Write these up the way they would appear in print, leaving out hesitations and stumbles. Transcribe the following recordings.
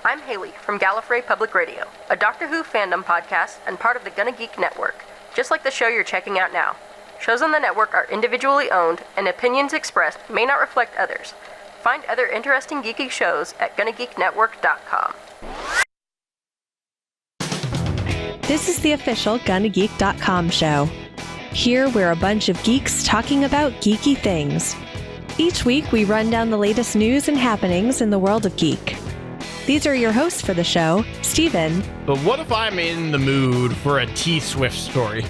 I'm Haley from Gallifrey Public Radio, a Doctor Who fandom podcast and part of the Gonna Geek Network, just like the show you're checking out now. Shows on the network are individually owned, and opinions expressed may not reflect others. Find other interesting geeky shows at GonnaGeekNetwork.com. This is the official GonnaGeek.com show. Here we're a bunch of geeks talking about geeky things. Each week we run down the latest news and happenings in the world of geek. These are your hosts for the show, Steven. But what if I'm in the mood for a T-Swift story?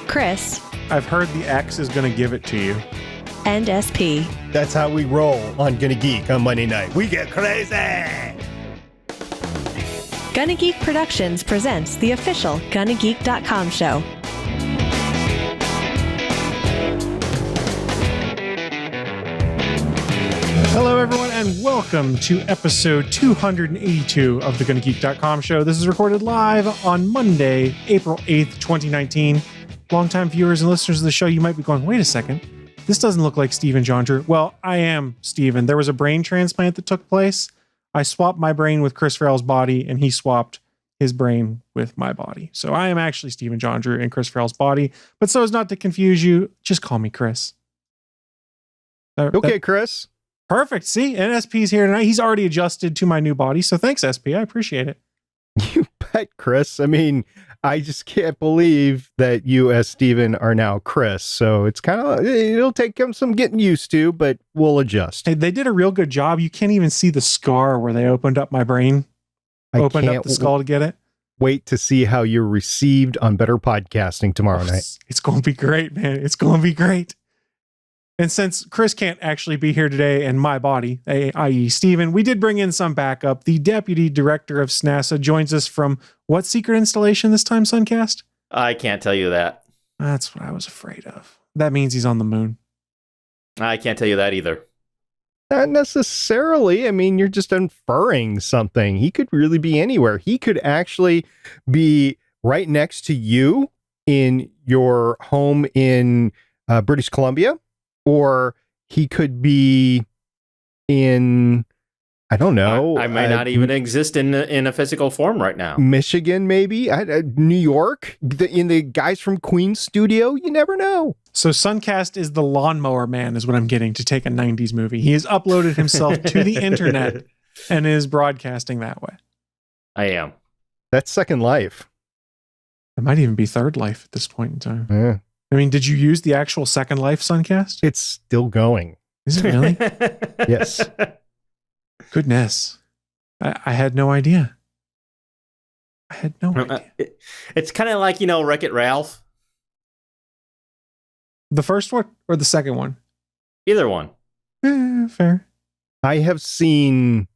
Chris. I've heard the X is going to give it to you. And SP. That's how we roll on Gonna Geek on Monday night. We get crazy! Gonna Geek Productions presents the official GonnaGeek.com show. Hello, everyone, and welcome to episode 282 of the GonnaGeek.com show. This is recorded live on Monday, April 8th, 2019. Longtime viewers and listeners of the show, you might be going, wait a second, this doesn't look like Steven Jondrew. Well, I am Steven. There was a brain transplant that took place. I swapped my brain with Chris Farrell's body, and he swapped his brain with my body. So I am actually Steven Jondrew in Chris Farrell's body. But so as not to confuse you, just call me Chris. Okay, Chris. Perfect. See, and SP's here tonight. He's already adjusted to my new body. So thanks, SP. I appreciate it. You bet, Chris. I mean, I just can't believe that you as Steven are now Chris. So it's kind of, it'll take him some getting used to, but we'll adjust. Hey, they did a real good job. You can't even see the scar where they opened up my brain. Opened up the skull to get it. Wait to see how you're received on Better Podcasting tomorrow night. It's going to be great, man. It's going to be great. And since Chris can't actually be here today in my body, i.e. Steven, we did bring in some backup. The deputy director of SNASA joins us from what secret installation this time, Suncast? I can't tell you that. That's what I was afraid of. That means he's on the moon. I can't tell you that either. Not necessarily. I mean, you're just inferring something. He could really be anywhere. He could actually be right next to you in your home in British Columbia. Or he could be in, I don't know. I may not even exist in a physical form right now. Michigan, maybe. New York, in the Guys from Queens studio. You never know. So Suncast is the lawnmower man is what I'm getting to take a 90s movie. He has uploaded himself to the internet and is broadcasting that way. I am. That's Second Life. It might even be Third Life at this point in time. Yeah. I mean, did you use the actual Second Life, Suncast? It's still going. Is it really? Yes. Goodness. I had no idea. I had no idea. It's kind of like, Wreck-It Ralph. The first one or the second one? Either one. Fair. I have seen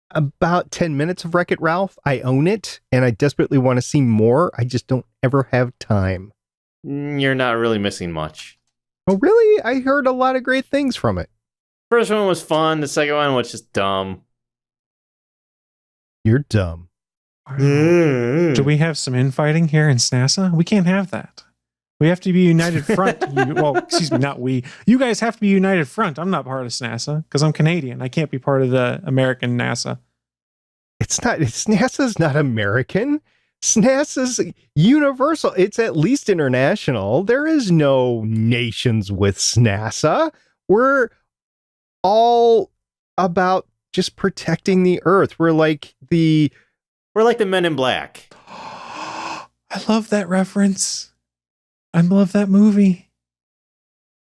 about 10 minutes of Wreck-It Ralph. I own it, and I desperately want to see more. I just don't ever have time. You're not really missing much. Oh, really? I heard a lot of great things from it. First one was fun. The second one was just dumb. You're dumb. Do we have some infighting here in SNASA? We can't have that. We have to be united front. Excuse me, not we. You guys have to be united front. I'm not part of SNASA because I'm Canadian. I can't be part of the American NASA. NASA's not American. SNASA's universal. It's at least international. There is no nations with SNASA. We're all about just protecting the Earth. We're like the Men in Black. I love that reference. I love that movie.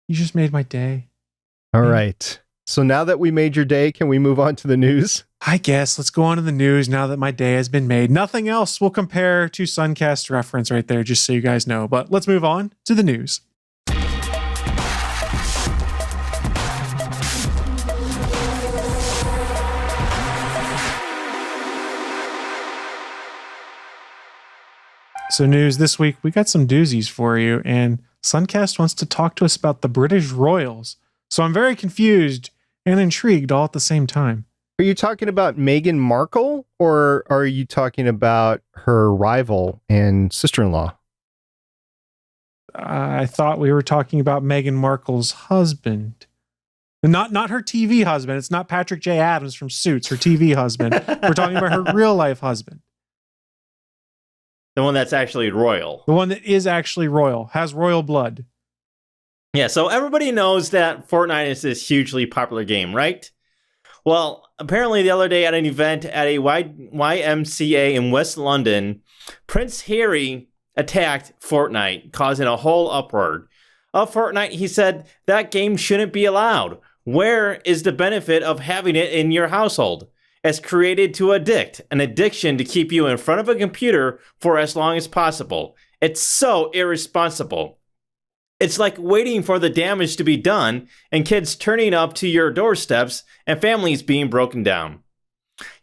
You just made my day. All right. So now that we made your day, can we move on to the news? I guess let's go on to the news now that my day has been made. Nothing else will compare to Suncast reference right there, just so you guys know. But let's move on to the news. So news this week, we got some doozies for you, and Suncast wants to talk to us about the British Royals. So I'm very confused and intrigued all at the same time. Are you talking about Meghan Markle, or are you talking about her rival and sister-in-law? I thought we were talking about Meghan Markle's husband. Not her TV husband. It's not Patrick J. Adams from Suits, her TV husband. We're talking about her real life husband. The one that's actually royal. The one that is actually royal, has royal blood. Yeah, so everybody knows that Fortnite is this hugely popular game, right? Well, apparently the other day at an event at a YMCA in West London, Prince Harry attacked Fortnite, causing a whole uproar. Of Fortnite, he said that game shouldn't be allowed. Where is the benefit of having it in your household? It's created to addict, an addiction to keep you in front of a computer for as long as possible. It's so irresponsible. It's like waiting for the damage to be done and kids turning up to your doorsteps and families being broken down.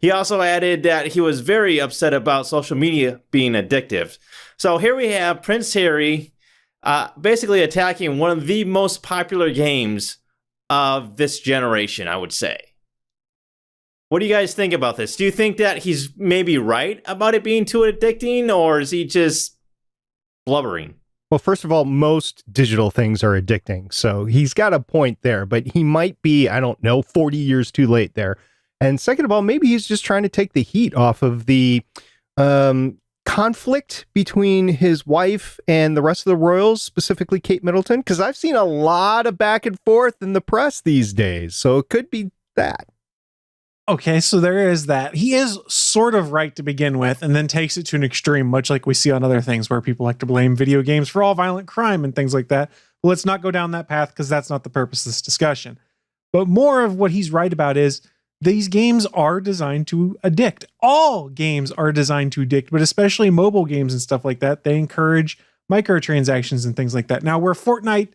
He also added that he was very upset about social media being addictive. So here we have Prince Harry basically attacking one of the most popular games of this generation, I would say. What do you guys think about this? Do you think that he's maybe right about it being too addicting, or is he just blubbering? Well, first of all, most digital things are addicting. So he's got a point there, but he might be, I don't know, 40 years too late there. And second of all, maybe he's just trying to take the heat off of the conflict between his wife and the rest of the royals, specifically Kate Middleton, because I've seen a lot of back and forth in the press these days. So it could be that. Okay, so there is that. He is sort of right to begin with, and then takes it to an extreme, much like we see on other things where people like to blame video games for all violent crime and things like that. Well, let's not go down that path because that's not the purpose of this discussion. But more of what he's right about is these games are designed to addict. All games are designed to addict, but especially mobile games and stuff like that. They encourage microtransactions and things like that. Now, where Fortnite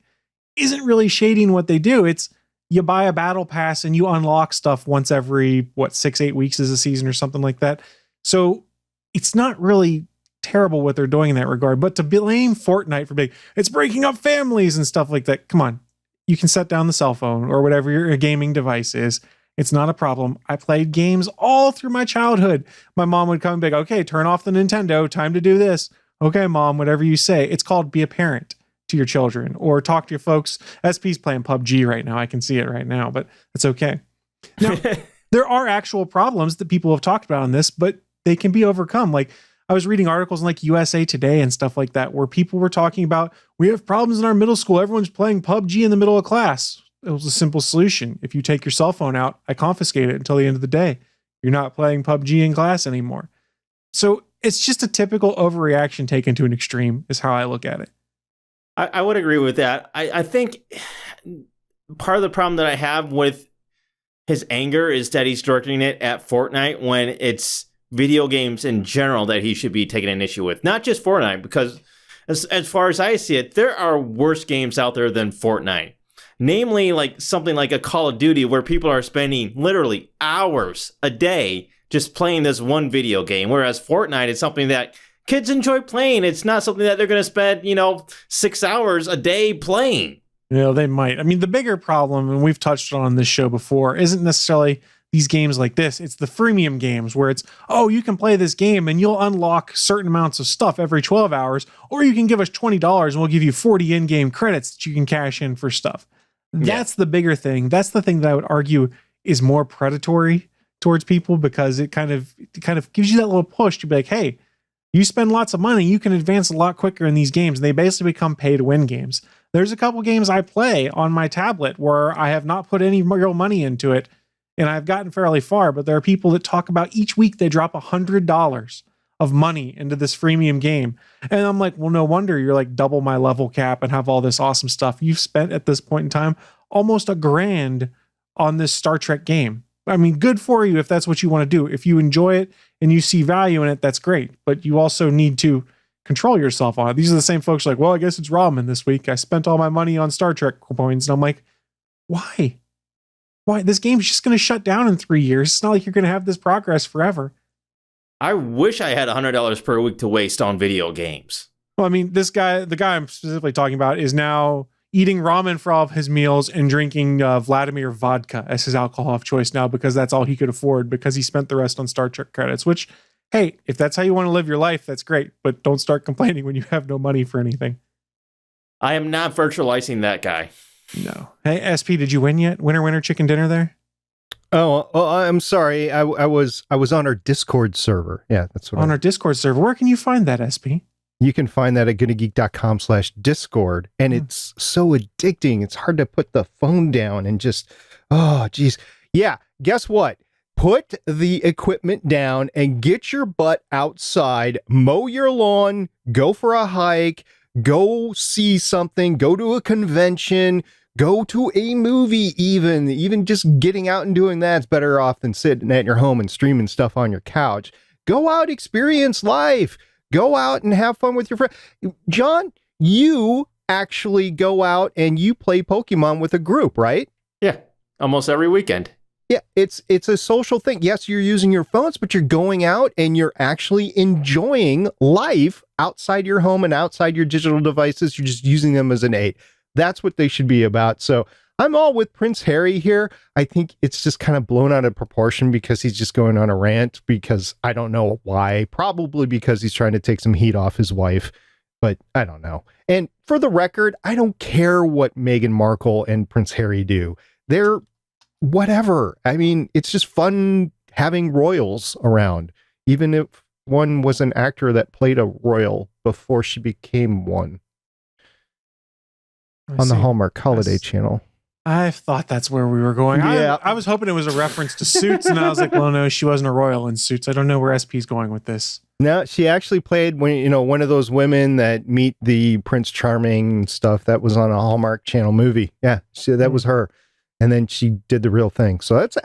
isn't really shading what they do, it's you buy a battle pass and you unlock stuff once every, 6-8 weeks is a season or something like that. So it's not really terrible what they're doing in that regard. But to blame Fortnite for it's breaking up families and stuff like that. Come on, you can set down the cell phone or whatever your gaming device is. It's not a problem. I played games all through my childhood. My mom would come and be like, okay, turn off the Nintendo. Time to do this. Okay, mom, whatever you say. It's called be a parent to your children or talk to your folks. SP's playing PUBG right now. I can see it right now, but it's okay. Now, there are actual problems that people have talked about on this, but they can be overcome. Like I was reading articles in like USA Today and stuff like that, where people were talking about, we have problems in our middle school. Everyone's playing PUBG in the middle of class. It was a simple solution. If you take your cell phone out, I confiscate it until the end of the day. You're not playing PUBG in class anymore. So it's just a typical overreaction taken to an extreme is how I look at it. I would agree with that. I think part of the problem that I have with his anger is that he's directing it at Fortnite when it's video games in general that he should be taking an issue with. Not just Fortnite, because as far as I see it, there are worse games out there than Fortnite. Namely, like something like a Call of Duty where people are spending literally hours a day just playing this one video game. Whereas Fortnite is something that kids enjoy playing. It's not something that they're going to spend, 6 hours a day playing. Yeah, they might. I mean, the bigger problem, and we've touched on this show before, isn't necessarily these games like this. It's the freemium games where it's, oh, you can play this game and you'll unlock certain amounts of stuff every 12 hours, or you can give us $20 and we'll give you 40 in-game credits that you can cash in for stuff. That's the bigger thing. That's the thing that I would argue is more predatory towards people, because it kind of gives you that little push to be like, hey, you spend lots of money, you can advance a lot quicker in these games. And they basically become pay-to-win games. There's a couple games I play on my tablet where I have not put any real money into it, and I've gotten fairly far, but there are people that talk about each week they drop $100 of money into this freemium game. And I'm like, well, no wonder you're like double my level cap and have all this awesome stuff. You've spent at this point in time almost $1,000 on this Star Trek game. I mean, good for you if that's what you want to do. If you enjoy it and you see value in it, that's great. But you also need to control yourself on it. These are the same folks like, well, I guess it's ramen this week. I spent all my money on Star Trek points. And I'm like, why? Why? This game's just going to shut down in 3 years. It's not like you're going to have this progress forever. I wish I had $100 per week to waste on video games. Well, I mean, the guy I'm specifically talking about is now eating ramen for all of his meals and drinking Vladimir vodka as his alcohol of choice now, because that's all he could afford, because he spent the rest on Star Trek credits, which, hey, if that's how you want to live your life, that's great. But don't start complaining when you have no money for anything. I am not virtualizing that guy. No. Hey, SP, did you win yet? Winner, chicken dinner there? Oh, I'm sorry. I was on our Discord server. Yeah, that's what. On our Discord server. Where can you find that, SP? You can find that at gonnageek.com/discord, and it's so addicting. It's hard to put the phone down and just, oh, geez. Yeah, guess what? Put the equipment down and get your butt outside, mow your lawn, go for a hike, go see something, go to a convention, go to a movie even just getting out and doing that's better off than sitting at your home and streaming stuff on your couch. Go out, experience life. Go out and have fun with your friends. John, you actually go out and you play Pokemon with a group, right? Yeah, almost every weekend. Yeah, it's a social thing. Yes, you're using your phones, but you're going out and you're actually enjoying life outside your home and outside your digital devices. You're just using them as an aid. That's what they should be about. So I'm all with Prince Harry here. I think it's just kind of blown out of proportion because he's just going on a rant because I don't know why. Probably because he's trying to take some heat off his wife, but I don't know. And for the record, I don't care what Meghan Markle and Prince Harry do. They're whatever. I mean, it's just fun having royals around, even if one was an actor that played a royal before she became one on the Hallmark Holiday Channel. I thought that's where we were going. Yeah. I was hoping it was a reference to Suits, and I was like, well, no, she wasn't a royal in Suits. I don't know where SP's going with this. No, she actually played one of those women that meet the Prince Charming stuff that was on a Hallmark Channel movie. Yeah, that was her. And then she did the real thing. So it's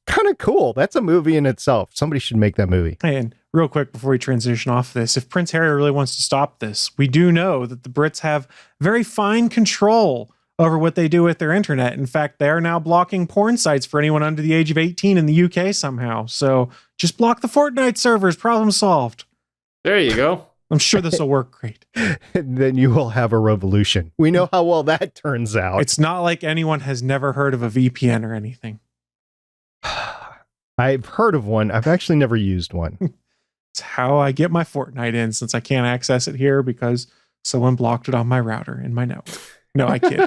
kind of cool. That's a movie in itself. Somebody should make that movie. Hey, and real quick before we transition off this, if Prince Harry really wants to stop this, we do know that the Brits have very fine control over what they do with their internet. In fact, they are now blocking porn sites for anyone under the age of 18 in the UK somehow. So just block the Fortnite servers. Problem solved. There you go. I'm sure this will work great. Then you will have a revolution. We know how well that turns out. It's not like anyone has never heard of a VPN or anything. I've heard of one. I've actually never used one. It's how I get my Fortnite in since I can't access it here because someone blocked it on my router in my network. No, I kid.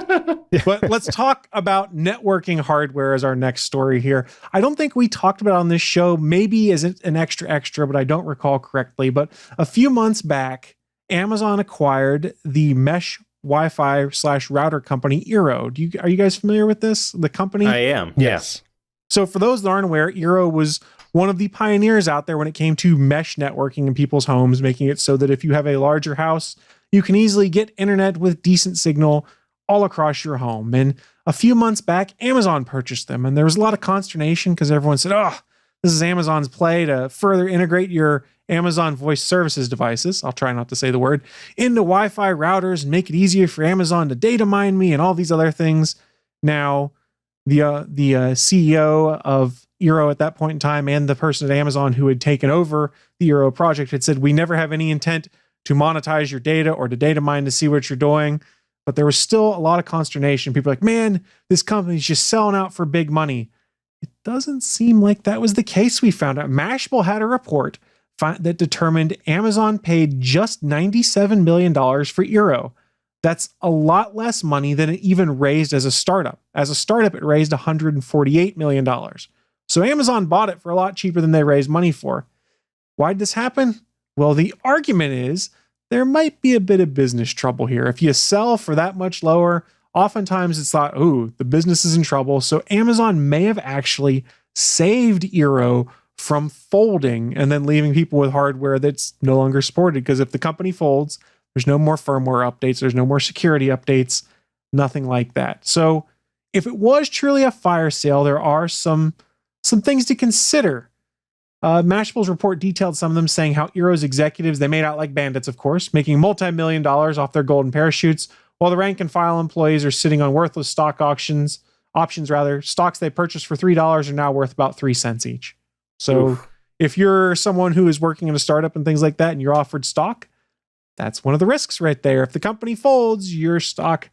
But let's talk about networking hardware as our next story here. I don't think we talked about it on this show, maybe as an extra, but I don't recall correctly. But a few months back, Amazon acquired the mesh Wi-Fi / router company Eero. Are you guys familiar with this? The company? I am. Yes. So for those that aren't aware, Eero was one of the pioneers out there when it came to mesh networking in people's homes, making it so that if you have a larger house, you can easily get internet with decent signal all across your home. And a few months back, Amazon purchased them. And there was a lot of consternation because everyone said, oh, this is Amazon's play to further integrate your Amazon Voice Services devices, I'll try not to say the word, into Wi-Fi routers and make it easier for Amazon to data mine me and all these other things. Now, the CEO of Eero at that point in time and the person at Amazon who had taken over the Eero project had said, we never have any intent to monetize your data or to data mine to see what you're doing. But there was still a lot of consternation. People were like, man, this company's just selling out for big money. It doesn't seem like that was the case. We found out Mashable had a report that determined Amazon paid just $97 million for Eero. That's a lot less money than it even raised as a startup. As a startup, it raised $148 million. So Amazon bought it for a lot cheaper than they raised money for. Why did this happen? Well, the argument is there might be a bit of business trouble here. If you sell for that much lower, oftentimes it's thought, ooh, the business is in trouble. So Amazon may have actually saved Eero from folding and then leaving people with hardware that's no longer supported. Because if the company folds, there's no more firmware updates, there's no more security updates, nothing like that. So if it was truly a fire sale, there are some things to consider. Mashable's report detailed some of them, saying how Eero's executives, they made out like bandits, of course, making multi-million dollars off their golden parachutes, while the rank and file employees are sitting on worthless stocks they purchased for $3 are now worth about 3 cents each. So if you're someone who is working in a startup and things like that, and you're offered stock, that's one of the risks right there. If the company folds, your stock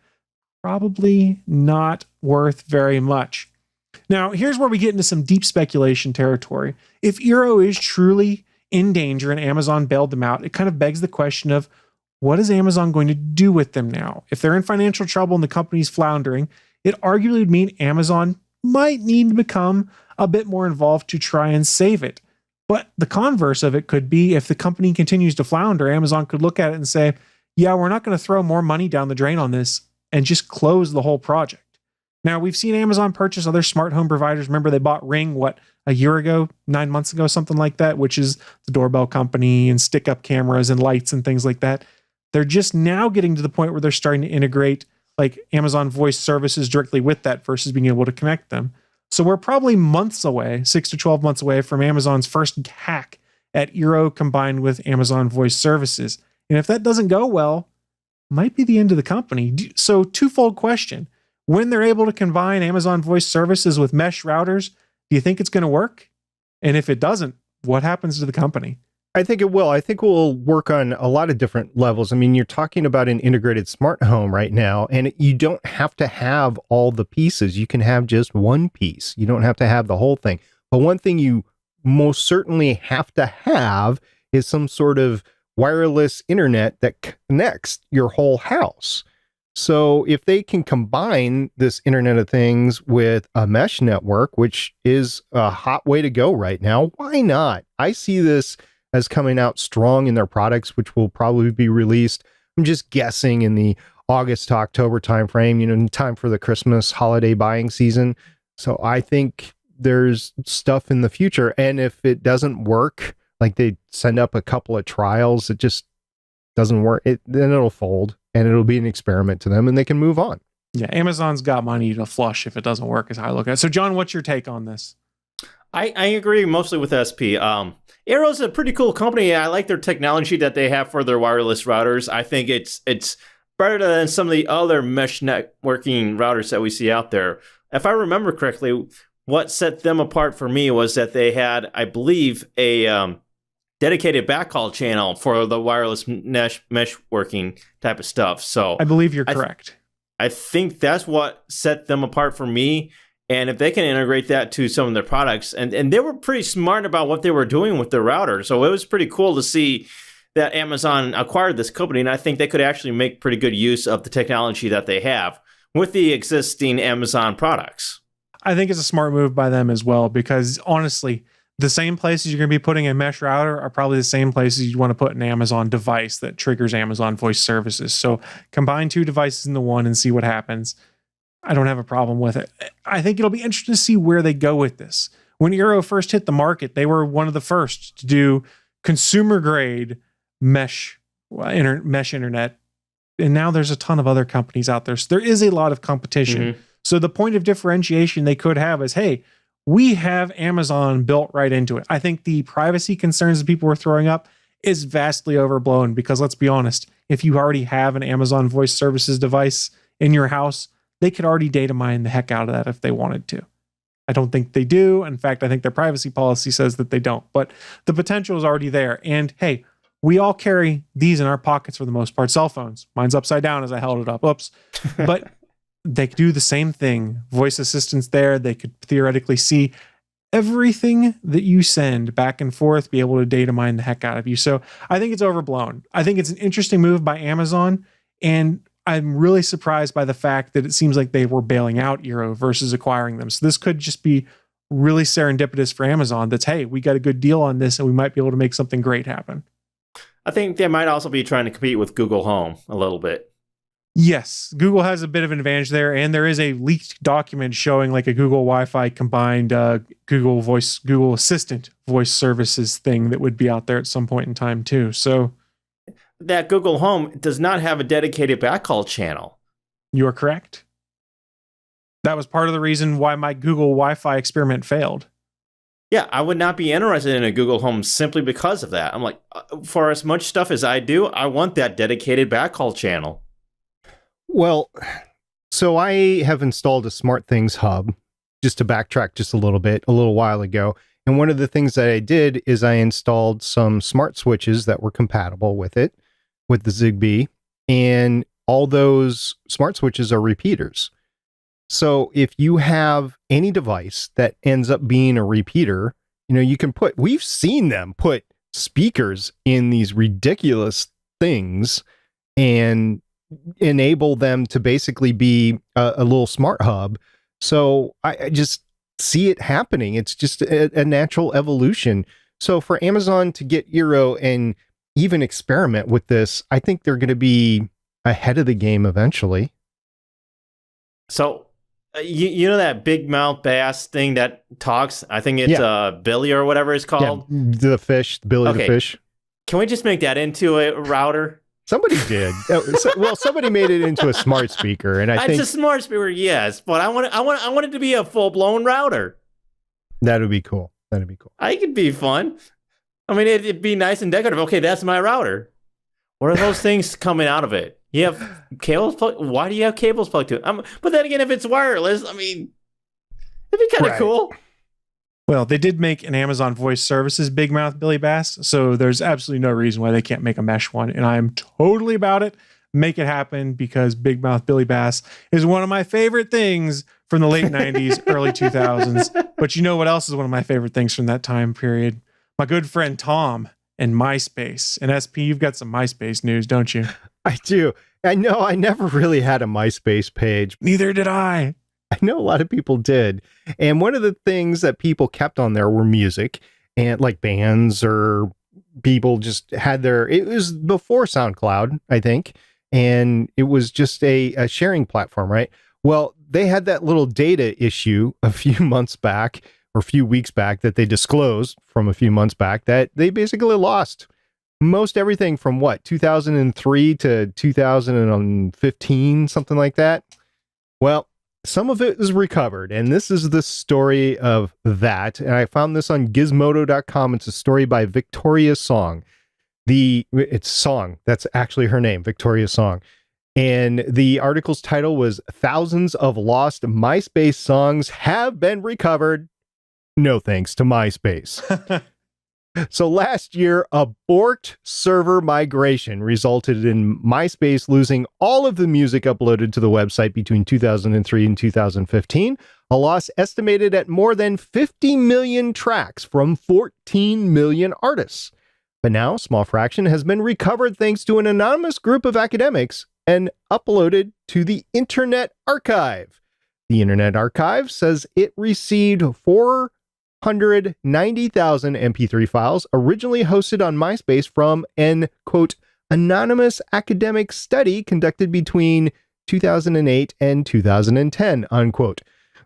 probably not worth very much. Now, here's where we get into some deep speculation territory. If Eero is truly in danger and Amazon bailed them out, it kind of begs the question of what is Amazon going to do with them now? If they're in financial trouble and the company's floundering, it arguably would mean Amazon might need to become a bit more involved to try and save it. But the converse of it could be if the company continues to flounder, Amazon could look at it and say, yeah, we're not going to throw more money down the drain on this and just close the whole project. Now, we've seen Amazon purchase other smart home providers. Remember, they bought Ring, a year ago, 9 months ago, something like that, which is the doorbell company and stick-up cameras and lights and things like that. They're just now getting to the point where they're starting to integrate like Amazon Voice services directly with that versus being able to connect them. So we're probably months away, 6 to 12 months away from Amazon's first hack at Eero combined with Amazon Voice services. And if that doesn't go well, might be the end of the company. So twofold question. When they're able to combine Amazon Voice services with mesh routers, do you think it's going to work? And if it doesn't, what happens to the company? I think it will. I think we'll work on a lot of different levels. I mean, you're talking about an integrated smart home right now, and you don't have to have all the pieces. You can have just one piece. You don't have to have the whole thing. But one thing you most certainly have to have is some sort of wireless internet that connects your whole house. So if they can combine this Internet of Things with a mesh network, which is a hot way to go right now, why not? I see this as coming out strong in their products, which will probably be released, I'm just guessing, in the August to October timeframe, in time for the Christmas holiday buying season. So I think there's stuff in the future. And if it doesn't work, like they send up a couple of trials, it just doesn't work, then it'll fold. And it'll be an experiment to them and they can move on. Yeah, Amazon's got money to flush if it doesn't work, is how I look at it. So, John, what's your take on this? I agree mostly with SP. Eero's a pretty cool company. I like their technology that they have for their wireless routers. I think it's better than some of the other mesh networking routers that we see out there. If I remember correctly, what set them apart for me was that they had, I believe, a dedicated backhaul channel for the wireless mesh working type of stuff. So I believe you're correct. I think that's what set them apart for me. And if they can integrate that to some of their products, and they were pretty smart about what they were doing with their router. So it was pretty cool to see that Amazon acquired this company. And I think they could actually make pretty good use of the technology that they have with the existing Amazon products. I think it's a smart move by them as well, because honestly, the same places you're going to be putting a mesh router are probably the same places you want to put an Amazon device that triggers Amazon Voice services. So combine two devices into one and see what happens. I don't have a problem with it. I think it'll be interesting to see where they go with this. When Eero first hit the market, they were one of the first to do consumer grade mesh internet. And now there's a ton of other companies out there. So there is a lot of competition. Mm-hmm. So the point of differentiation they could have is, hey, we have Amazon built right into it. I think the privacy concerns that people were throwing up is vastly overblown, because let's be honest, if you already have an Amazon Voice Services device in your house, they could already data mine the heck out of that if they wanted to. I don't think they do. In fact, I think their privacy policy says that they don't, but the potential is already there. And hey, we all carry these in our pockets for the most part. Cell phones. Mine's upside down as I held it up. Oops. But they could do the same thing. Voice assistants there. They could theoretically see everything that you send back and forth, be able to data mine the heck out of you. So I think it's overblown. I think it's an interesting move by Amazon. And I'm really surprised by the fact that it seems like they were bailing out Eero versus acquiring them. So this could just be really serendipitous for Amazon. That's, hey, we got a good deal on this and we might be able to make something great happen. I think they might also be trying to compete with Google Home a little bit. Yes, Google has a bit of an advantage there, and there is a leaked document showing like a Google Wi-Fi combined Google Assistant voice services thing that would be out there at some point in time too. So that Google Home does not have a dedicated backhaul channel. You are correct. That was part of the reason why my Google Wi-Fi experiment failed. Yeah, I would not be interested in a Google Home simply because of that. I'm like, for as much stuff as I do, I want that dedicated backhaul channel. Well, so I have installed a SmartThings Hub, just to backtrack just a little while ago. And one of the things that I did is I installed some smart switches that were compatible with it, with the Zigbee. And all those smart switches are repeaters. So if you have any device that ends up being a repeater, you can we've seen them put speakers in these ridiculous things and enable them to basically be a little smart hub. So I just see it happening. It's just a natural evolution. So for Amazon to get Eero and even experiment with this, I think they're going to be ahead of the game eventually. So, you know that big mouth bass thing that talks? I think it's Billy or whatever it's called. Yeah, the fish, Billy the fish. Can we just make that into a router? Somebody did. Well, somebody made it into a smart speaker, and I think it's a smart speaker, yes. But I want it to be a full blown router. That would be cool. That'd be cool. I could be fun. I mean, it'd be nice and decorative. Okay, that's my router. What are those things coming out of it? You have cables plugged? Why do you have cables plugged to it? But then again, if it's wireless, I mean, it'd be kind of cool. Well, they did make an Amazon Voice Services Big Mouth Billy Bass, so there's absolutely no reason why they can't make a mesh one, and I'm totally about it. Make it happen, because Big Mouth Billy Bass is one of my favorite things from the late 90s, early 2000s. But you know what else is one of my favorite things from that time period? My good friend Tom and MySpace. And SP, you've got some MySpace news, don't you? I do. I know I never really had a MySpace page. Neither did I. I know a lot of people did. And one of the things that people kept on there were music, and like bands, or people just had it was before SoundCloud, I think. And it was just a sharing platform, right? Well, they had that little data issue a few months back, or a few weeks back, that they disclosed from a few months back, that they basically lost most everything from 2003 to 2015, something like that. Well, some of it is recovered, and this is the story of that. And I found this on gizmodo.com. It's a story by Victoria Song. It's Song. That's actually her name, Victoria Song. And the article's title was "Thousands of Lost MySpace Songs Have Been Recovered. No thanks to MySpace." So last year, a borked server migration resulted in MySpace losing all of the music uploaded to the website between 2003 and 2015, a loss estimated at more than 50 million tracks from 14 million artists. But now, a small fraction has been recovered thanks to an anonymous group of academics and uploaded to the Internet Archive. The Internet Archive says it received 490,000 MP3 files originally hosted on MySpace from an, quote, anonymous academic study conducted between 2008 and 2010, unquote.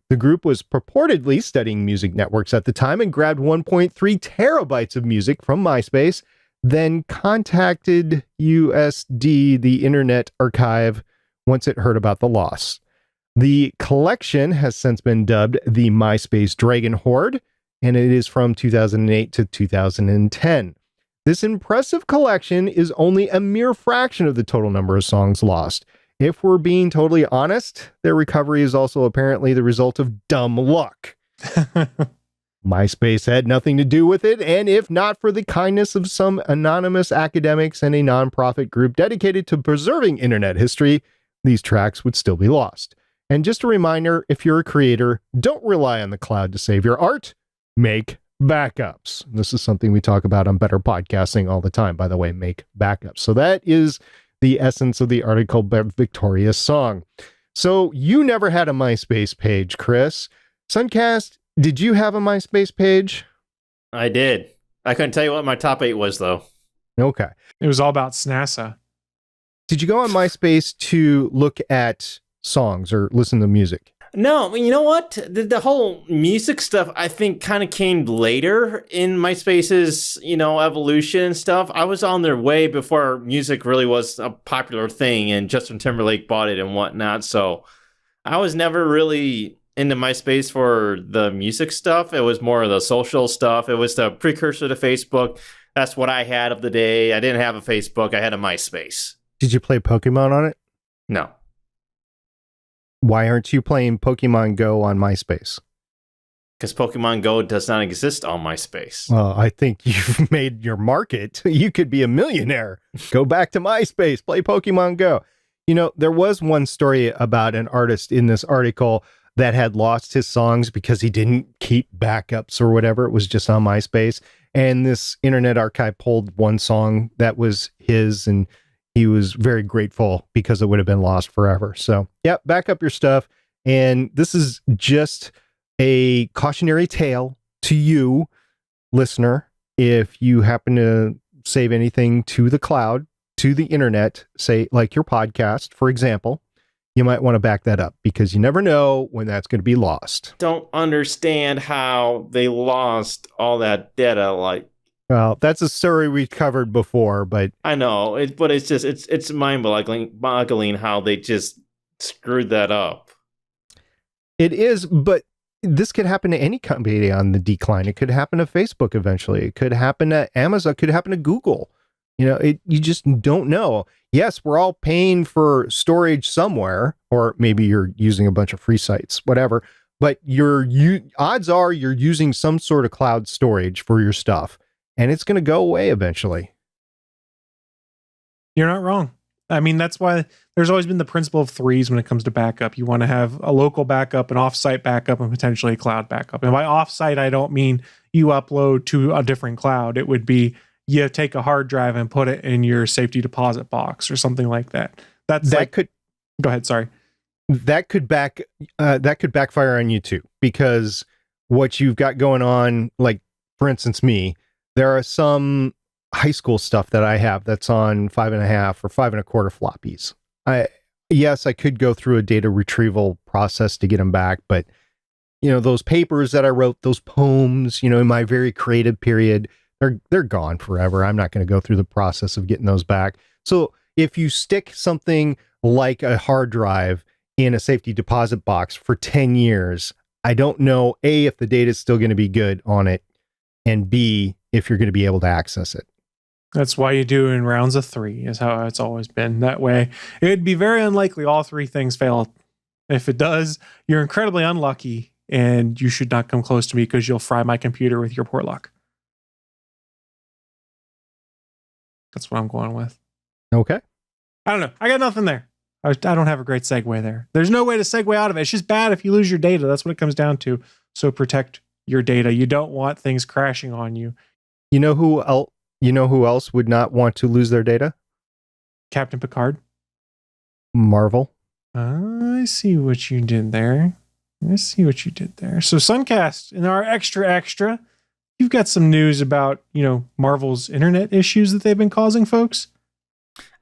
The group was purportedly studying music networks at the time and grabbed 1.3 terabytes of music from MySpace, then contacted USD, the Internet Archive, once it heard about the loss. The collection has since been dubbed the MySpace Dragon Hoard, and it is from 2008 to 2010. This impressive collection is only a mere fraction of the total number of songs lost. If we're being totally honest, their recovery is also apparently the result of dumb luck. MySpace had nothing to do with it, and if not for the kindness of some anonymous academics and a nonprofit group dedicated to preserving internet history, these tracks would still be lost. And just a reminder, if you're a creator, don't rely on the cloud to save your art. Make backups. This is something we talk about on Better Podcasting all the time, by the way, make backups. So that is the essence of the article by Victoria's Song. So you never had a MySpace page, Chris. Suncast, did you have a MySpace page? I did. I couldn't tell you what my top 8 was, though. Okay. It was all about SNASA. Did you go on MySpace to look at songs or listen to music? No, you know what? The whole music stuff, I think, kind of came later in MySpace's, evolution and stuff. I was on their way before music really was a popular thing, and Justin Timberlake bought it and whatnot. So I was never really into MySpace for the music stuff. It was more of the social stuff. It was the precursor to Facebook. That's what I had of the day. I didn't have a Facebook. I had a MySpace. Did you play Pokemon on it? No. Why aren't you playing Pokemon Go on MySpace? Because Pokemon Go does not exist on MySpace. Well, I think you've made your market. You could be a millionaire. Go back to MySpace, play Pokemon Go. There was one story about an artist in this article that had lost his songs because he didn't keep backups or whatever. It was just on MySpace. And this Internet Archive pulled one song that was his, and he was very grateful because it would have been lost forever. So, yeah, back up your stuff. And this is just a cautionary tale to you, listener. If you happen to save anything to the cloud, to the internet, say like your podcast, for example, you might want to back that up because you never know when that's going to be lost. Don't understand how they lost all that data. Like, well, that's a story we covered before, but I know, but it's mind-boggling how they just screwed that up. It is, but this could happen to any company on the decline. It could happen to Facebook eventually. It could happen to Amazon. It could happen to Google. You know, you just don't know. Yes, we're all paying for storage somewhere, or maybe you're using a bunch of free sites, whatever. But odds are you're using some sort of cloud storage for your stuff, and it's going to go away eventually. You're not wrong. I mean, that's why there's always been the principle of threes when it comes to backup. You want to have a local backup, an offsite backup, and potentially a cloud backup. And by offsite, I don't mean you upload to a different cloud. It would be you take a hard drive and put it in your safety deposit box or something like that. Go ahead. Sorry. That could backfire on you too, because what you've got going on, like for instance, me, there are some high school stuff that I have that's on 5.5 or 5.25 floppies. I could go through a data retrieval process to get them back, but you know, those papers that I wrote, those poems, you know, in my very creative period, they're gone forever. I'm not going to go through the process of getting those back. So if you stick something like a hard drive in a safety deposit box for 10 years, I don't know, A, if the data is still going to be good on it, and B, if you're going to be able to access it. That's why you do in rounds of 3 is how it's always been. That way, it'd be very unlikely all 3 things fail. If it does, you're incredibly unlucky, and you should not come close to me because you'll fry my computer with your poor luck. That's what I'm going with. Okay. I don't know. I got nothing there. I don't have a great segue there. There's no way to segue out of it. It's just bad if you lose your data. That's what it comes down to. So protect your data. You don't want things crashing on you. You know who else would not want to lose their data? Captain Picard. Marvel. I see what you did there. So Suncast, in our extra, you've got some news about, Marvel's internet issues that they've been causing folks.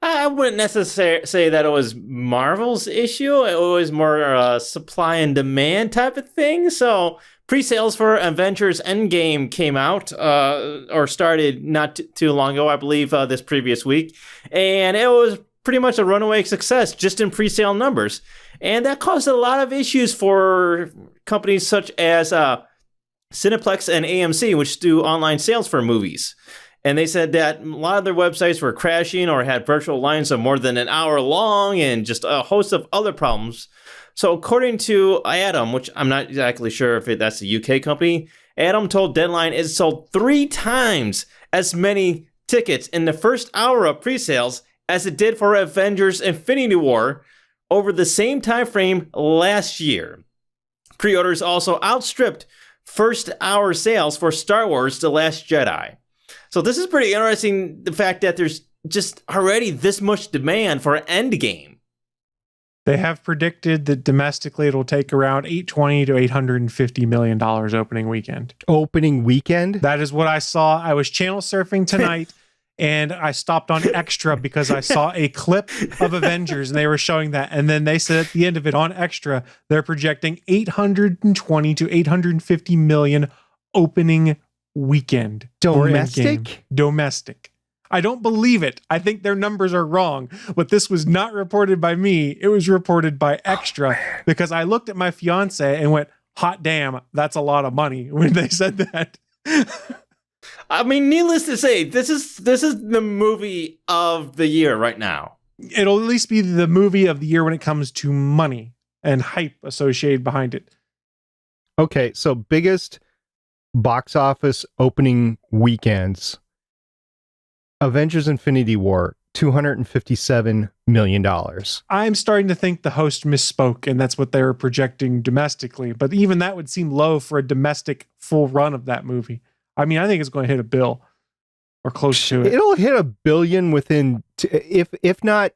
I wouldn't necessarily say that it was Marvel's issue. It was more supply and demand type of thing. So pre-sales for Avengers Endgame came out or started not too long ago, I believe, this previous week. And it was pretty much a runaway success just in pre-sale numbers. And that caused a lot of issues for companies such as Cineplex and AMC, which do online sales for movies. And they said that a lot of their websites were crashing or had virtual lines of more than an hour long and just a host of other problems. So according to Adam, which I'm not exactly sure if that's a UK company, Adam told Deadline it sold 3 times as many tickets in the first hour of pre-sales as it did for Avengers Infinity War over the same time frame last year. Pre-orders also outstripped first hour sales for Star Wars The Last Jedi. So this is pretty interesting, the fact that there's just already this much demand for Endgame. They have predicted that domestically it'll take around $820 to $850 million opening weekend. Opening weekend? That is what I saw. I was channel surfing tonight and I stopped on Extra because I saw a clip of Avengers and they were showing that. And then they said at the end of it on Extra, they're projecting $820 to $850 million opening weekend. Domestic. I don't believe it. I think their numbers are wrong, but this was not reported by me. It was reported by Extra because I looked at my fiance and went, hot damn, that's a lot of money when they said that. I mean, needless to say, this is the movie of the year right now. It'll at least be the movie of the year when it comes to money and hype associated behind it. Okay, so biggest box office opening weekends. Avengers Infinity War, $257 million. I'm starting to think the host misspoke, and that's what they were projecting domestically. But even that would seem low for a domestic full run of that movie. I mean, I think it's going to hit a bill. or close to it. It'll hit $1 billion within, if not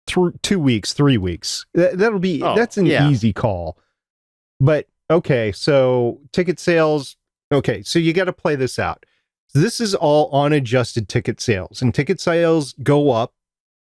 2 weeks, 3 weeks. That's an easy call. But okay, so ticket sales. Okay, so you got to play this out. This is all unadjusted ticket sales, and ticket sales go up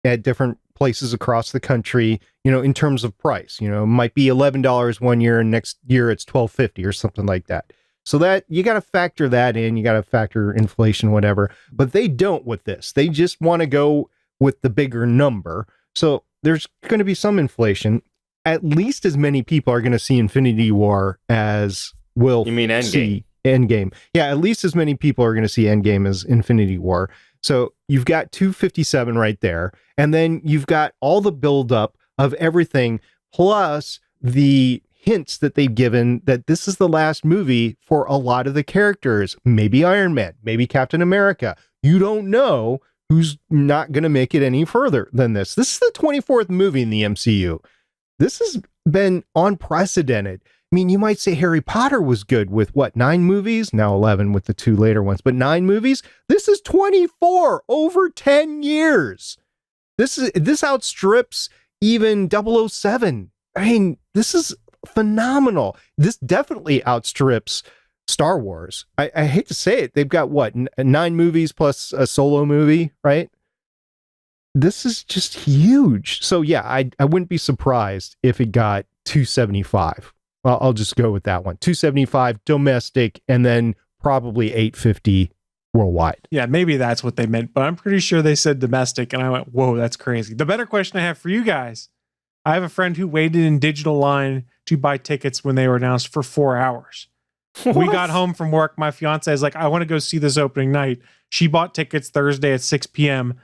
at different places across the country, in terms of price. It might be $11 one year and next year it's $12.50 or something like that. So that you got to factor that in, you got to factor inflation, whatever, but they don't with this. They just want to go with the bigger number. So there's going to be some inflation. At least as many people are going to see Infinity War as will see Endgame. Yeah, at least as many people are going to see Endgame as Infinity War. So you've got 257 right there. And then you've got all the buildup of everything, plus the hints that they've given that this is the last movie for a lot of the characters. Maybe Iron Man, maybe Captain America. You don't know who's not going to make it any further than this. This is the 24th movie in the MCU. This has been unprecedented. I mean, you might say Harry Potter was good with 9 movies? Now 11 with the 2 later ones, but 9 movies? This is 24 over 10 years. This outstrips even 007. I mean, this is phenomenal. This definitely outstrips Star Wars. I hate to say it. They've got 9 movies plus a solo movie, right? This is just huge. So yeah, I wouldn't be surprised if it got 275. I'll just go with that one. 275 domestic, and then probably 850 worldwide. Yeah, maybe that's what they meant, but I'm pretty sure they said domestic, and I went, whoa, that's crazy. The better question I have for you guys, I have a friend who waited in digital line to buy tickets when they were announced for 4 hours. What? We got home from work. My fiance is like, I want to go see this opening night. She bought tickets Thursday at 6 p.m.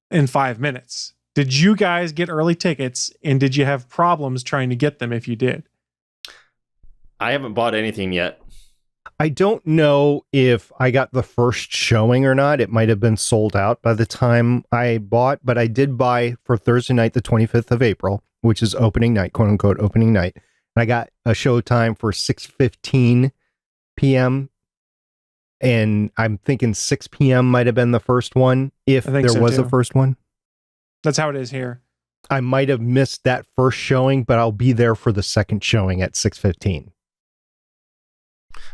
in 5 minutes. Did you guys get early tickets, and did you have problems trying to get them if you did? I haven't bought anything yet. I don't know if I got the first showing or not. It might have been sold out by the time I bought, but I did buy for Thursday night, the 25th of April, which is opening night, quote unquote, opening night. And I got a show time for 6:15 p.m. And I'm thinking 6 p.m. might have been the first one, if there was a first one. That's how it is here. I might have missed that first showing, but I'll be there for the second showing at 6:15.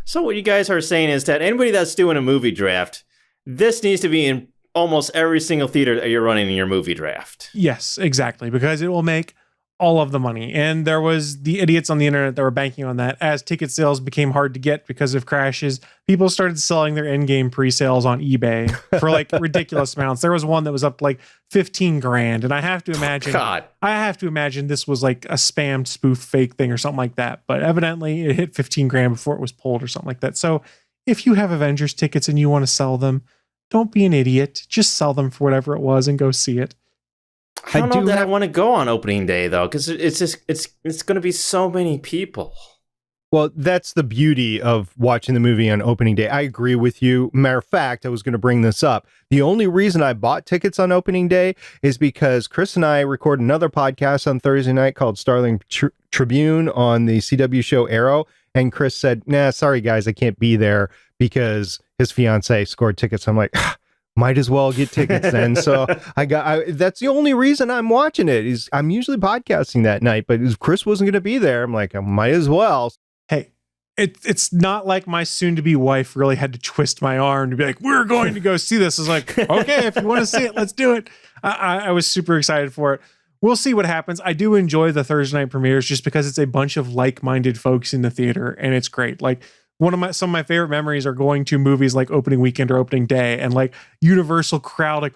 So what you guys are saying is that anybody that's doing a movie draft, this needs to be in almost every single theater that you're running in your movie draft. Yes, exactly, because it will make all of the money. And there was the idiots on the internet that were banking on that. As ticket sales became hard to get because of crashes, people started selling their in-game pre-sales on eBay for like ridiculous amounts. There was one that was up to like 15 grand. And I have to imagine this was like a spammed spoof fake thing or something like that. But evidently it hit 15 grand before it was pulled or something like that. So if you have Avengers tickets and you want to sell them, don't be an idiot. Just sell them for whatever it was and go see it. I don't know that I want to go on opening day though, because it's going to be so many people. Well, that's the beauty of watching the movie on opening day. I agree with you. Matter of fact, I was going to bring this up. The only reason I bought tickets on opening day is because Chris and I record another podcast on Thursday night called Starling Tribune on the CW show Arrow. And Chris said, nah, sorry guys, I can't be there because his fiance scored tickets. I'm like, might as well get tickets then. So that's the only reason I'm watching it. Is I'm usually podcasting that night, but Chris wasn't going to be there. I'm like, I might as well. Hey, it's not like my soon-to-be wife really had to twist my arm to be like, we're going to go see this. I was like, okay, if you want to see it, let's do it. I was super excited for it. We'll see what happens. I do enjoy the Thursday night premieres just because it's a bunch of like-minded folks in the theater, and it's great. Like, some of my favorite memories are going to movies like opening weekend or opening day and like universal crowd, like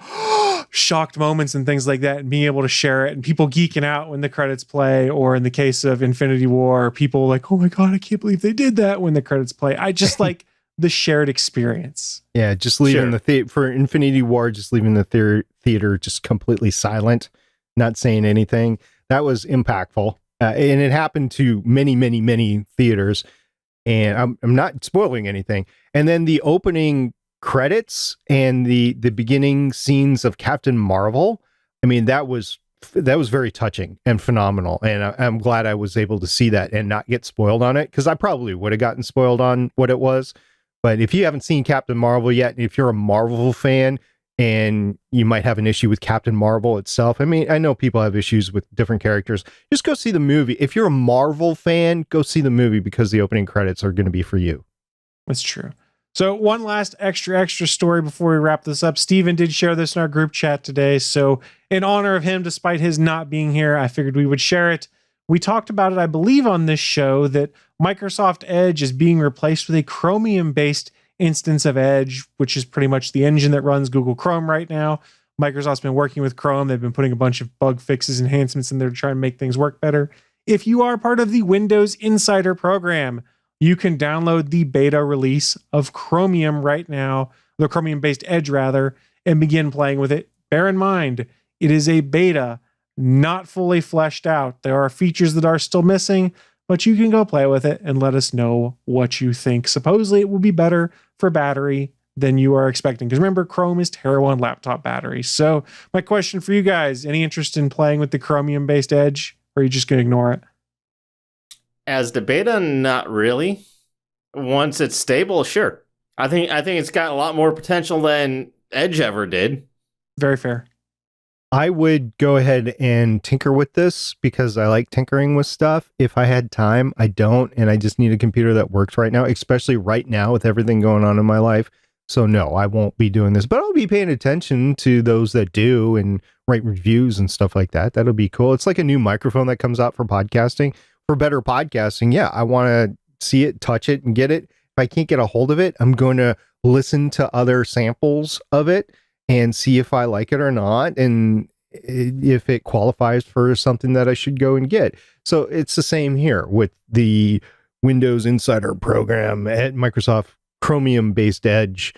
shocked moments and things like that, and being able to share it and people geeking out when the credits play, or in the case of Infinity War, people like, oh my God, I can't believe they did that when the credits play. I just like the shared experience. Yeah. Just leaving the theater for Infinity War, just leaving the theater just completely silent, not saying anything. That was impactful. And it happened to many, many, many theaters. And I'm not spoiling anything. And then the opening credits and the beginning scenes of Captain Marvel. I mean, that was very touching and phenomenal. And I'm glad I was able to see that and not get spoiled on it, because I probably would have gotten spoiled on what it was. But if you haven't seen Captain Marvel yet, if you're a Marvel fan and you might have an issue with Captain Marvel itself, I mean, I know people have issues with different characters. Just go see the movie. If you're a Marvel fan, go see the movie because the opening credits are going to be for you. That's true. So one last extra story before we wrap this up. Steven did share this in our group chat today. So in honor of him, despite his not being here, I figured we would share it. We talked about it, I believe, on this show that Microsoft Edge is being replaced with a Chromium-based instance of Edge, which is pretty much the engine that runs Google Chrome right now. Microsoft's been working with Chrome. They've been putting a bunch of bug fixes, enhancements in there to try and make things work better. If you are part of the Windows Insider program, you can download the beta release of Chromium right now, the Chromium-based Edge rather, and begin playing with it. Bear in mind, it is a beta, not fully fleshed out. There are features that are still missing, but you can go play with it and let us know what you think. Supposedly, it will be better for battery than you are expecting. Because remember, Chrome is terrible on laptop batteries. So my question for you guys, any interest in playing with the Chromium-based Edge, or are you just going to ignore it? As the beta, not really. Once it's stable, sure. I think it's got a lot more potential than Edge ever did. Very fair. I would go ahead and tinker with this because I like tinkering with stuff. If I had time, I don't, and I just need a computer that works right now, especially right now with everything going on in my life. So no, I won't be doing this, but I'll be paying attention to those that do and write reviews and stuff like that. That'll be cool. It's like a new microphone that comes out for podcasting. For better podcasting, yeah, I want to see it, touch it, and get it. If I can't get a hold of it, I'm going to listen to other samples of it and see if I like it or not, and if it qualifies for something that I should go and get. So it's the same here with the Windows Insider program at Microsoft Chromium-based Edge.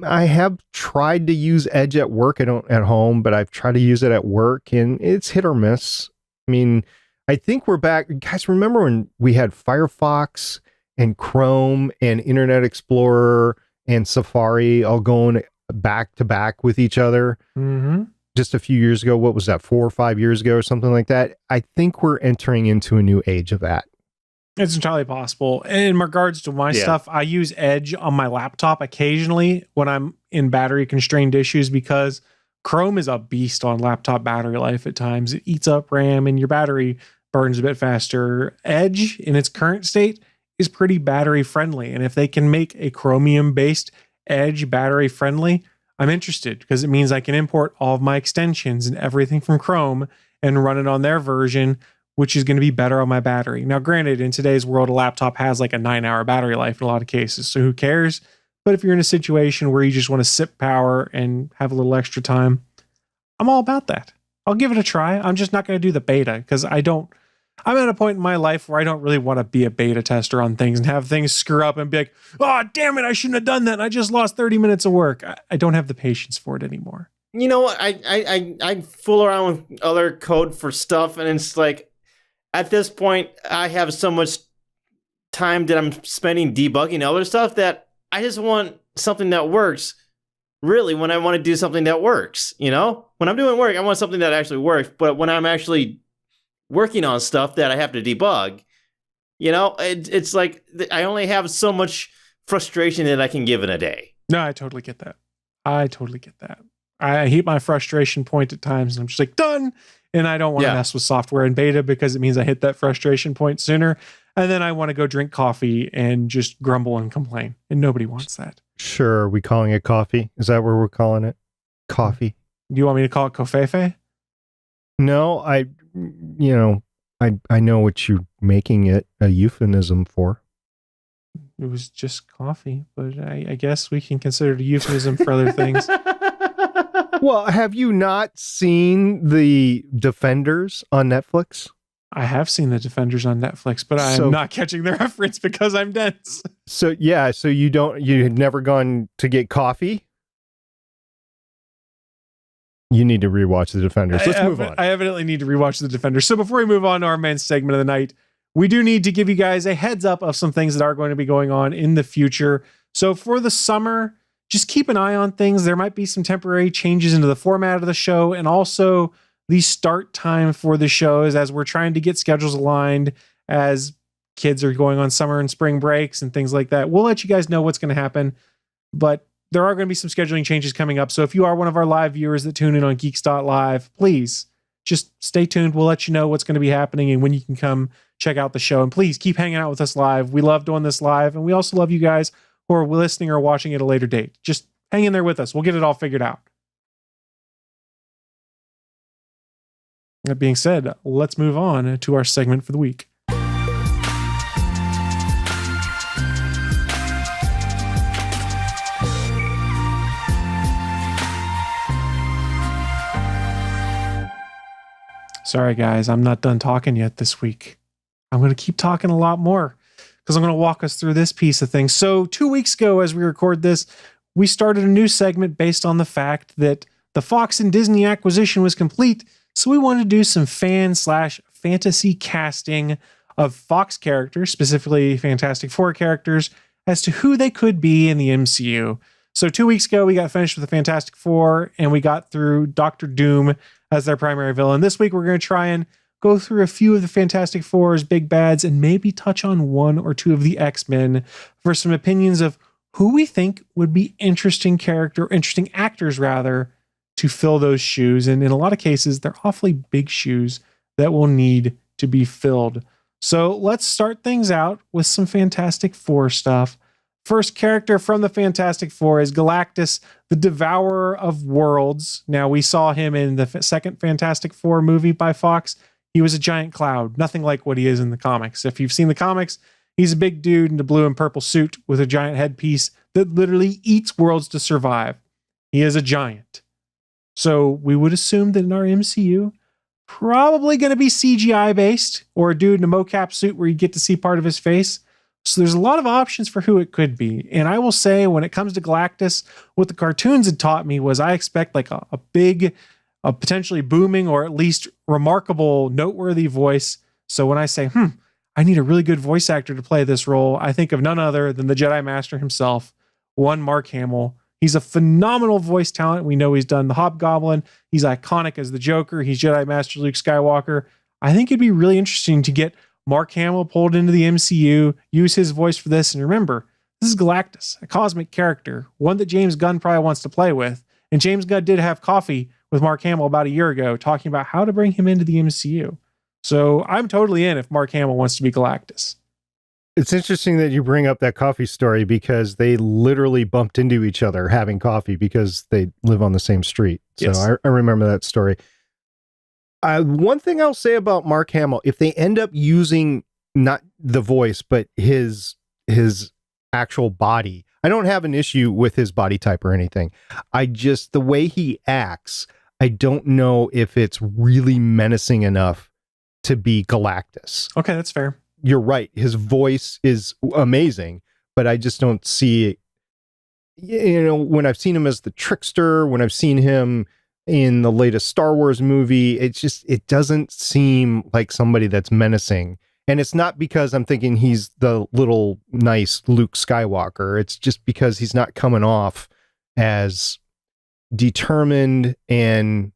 I have tried to use Edge at work. I don't at home, but I've tried to use it at work, and it's hit or miss. I mean, I think we're back. Guys, remember when we had Firefox and Chrome and Internet Explorer and Safari all going back to back with each other? Mm-hmm. Just a few years ago. What was that, 4 or 5 years ago or something like that? I think we're entering into a new age of that. It's entirely possible. In regards to my stuff, I use Edge on my laptop occasionally when I'm in battery constrained issues because Chrome is a beast on laptop battery life at times. It eats up RAM and your battery burns a bit faster. Edge in its current state is pretty battery friendly. And if they can make a Chromium based Edge battery friendly, I'm interested because it means I can import all of my extensions and everything from Chrome and run it on their version, which is going to be better on my battery. Now, granted, in today's world, a laptop has like a 9-hour battery life in a lot of cases. So who cares? But if you're in a situation where you just want to sip power and have a little extra time, I'm all about that. I'll give it a try. I'm just not going to do the beta because I'm at a point in my life where I don't really want to be a beta tester on things and have things screw up and be like, oh, damn it, I shouldn't have done that. I just lost 30 minutes of work. I don't have the patience for it anymore. You know what? I fool around with other code for stuff, and it's like, at this point, I have so much time that I'm spending debugging other stuff that I just want something that works. Really, when I want to do something that works, you know? When I'm doing work, I want something that actually works. But when I'm actually working on stuff that I have to debug, you know, it's like I only have so much frustration that I can give in a day. No, I totally get that. I hit my frustration point at times and I'm just like, done. And I don't want to mess with software in beta because it means I hit that frustration point sooner. And then I want to go drink coffee and just grumble and complain. And nobody wants that. Sure. Are we calling it coffee? Is that what we're calling it? Coffee. Do you want me to call it kofefe? No, I know what you're making it a euphemism for. It was just coffee, but I guess we can consider it a euphemism for other things. Well, have you not seen the Defenders on Netflix? I have seen the Defenders on Netflix, but I'm not catching the reference because I'm dense. So you had never gone to get coffee? You need to rewatch the Defenders. Let's move on. I evidently need to rewatch the Defenders. So before we move on to our main segment of the night, we do need to give you guys a heads up of some things that are going to be going on in the future. So for the summer, just keep an eye on things. There might be some temporary changes into the format of the show and also the start time for the shows as we're trying to get schedules aligned, as kids are going on summer and spring breaks and things like that. We'll let you guys know what's going to happen, but there are going to be some scheduling changes coming up. So if you are one of our live viewers that tune in on geeks.live, please just stay tuned. We'll let you know what's going to be happening and when you can come check out the show. And please keep hanging out with us live. We love doing this live, and we also love you guys who are listening or watching at a later date. Just hang in there with us. We'll get it all figured out. That being said, let's move on to our segment for the week. Sorry, guys, I'm not done talking yet this week. I'm going to keep talking a lot more because I'm going to walk us through this piece of things. So 2 weeks ago, as we record this, we started a new segment based on the fact that the Fox and Disney acquisition was complete. So we wanted to do some fan/fantasy casting of Fox characters, specifically Fantastic Four characters, as to who they could be in the MCU. So 2 weeks ago, we got finished with the Fantastic Four, and we got through Doctor Doom as their primary villain. This week, we're going to try and go through a few of the Fantastic Four's big bads and maybe touch on one or two of the X-Men for some opinions of who we think would be interesting actors rather, to fill those shoes. And in a lot of cases, they're awfully big shoes that will need to be filled. So let's start things out with some Fantastic Four stuff. First character from the Fantastic Four is Galactus, the Devourer of Worlds. Now, we saw him in the second Fantastic Four movie by Fox. He was a giant cloud, nothing like what he is in the comics. If you've seen the comics, he's a big dude in a blue and purple suit with a giant headpiece that literally eats worlds to survive. He is a giant. So we would assume that in our MCU, probably going to be CGI based, or a dude in a mocap suit where you get to see part of his face. So there's a lot of options for who it could be. And I will say, when it comes to Galactus, what the cartoons had taught me was I expect like a big, potentially booming or at least remarkable, noteworthy voice. So when I say, I need a really good voice actor to play this role, I think of none other than the Jedi Master himself, one Mark Hamill. He's a phenomenal voice talent. We know he's done the Hobgoblin. He's iconic as the Joker. He's Jedi Master Luke Skywalker. I think it'd be really interesting to get Mark Hamill pulled into the MCU, use his voice for this. And remember, this is Galactus, a cosmic character, one that James Gunn probably wants to play with. And James Gunn did have coffee with Mark Hamill about a year ago, talking about how to bring him into the MCU. So I'm totally in if Mark Hamill wants to be Galactus. It's interesting that you bring up that coffee story, because they literally bumped into each other having coffee because they live on the same street. So Yes. I remember that story. One thing I'll say about Mark Hamill, if they end up using not the voice, but his actual body, I don't have an issue with his body type or anything. The way he acts, I don't know if it's really menacing enough to be Galactus. Okay, that's fair. You're right. His voice is amazing, but I just don't see, when I've seen him as the trickster, when I've seen him in the latest Star Wars movie, it doesn't seem like somebody that's menacing. And it's not because I'm thinking he's the little nice Luke Skywalker. It's just because he's not coming off as determined and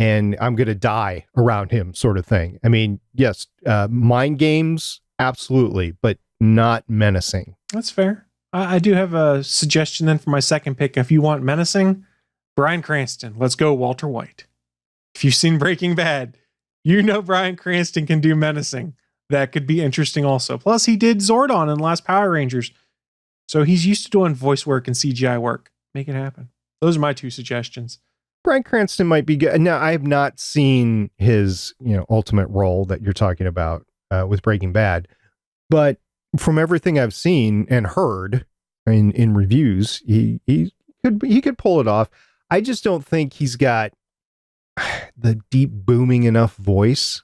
I'm going to die around him sort of thing. I mean, yes, mind games, absolutely, but not menacing. That's fair. I do have a suggestion then for my second pick. If you want menacing, Bryan Cranston. Let's go Walter White. If you've seen Breaking Bad, you know Bryan Cranston can do menacing. That could be interesting also. Plus, he did Zordon in the last Power Rangers. So he's used to doing voice work and CGI work. Make it happen. Those are my two suggestions. Bryan Cranston might be good. Now, I have not seen his, ultimate role that you're talking about with Breaking Bad, but from everything I've seen and heard in reviews, he could pull it off. I just don't think he's got the deep booming enough voice.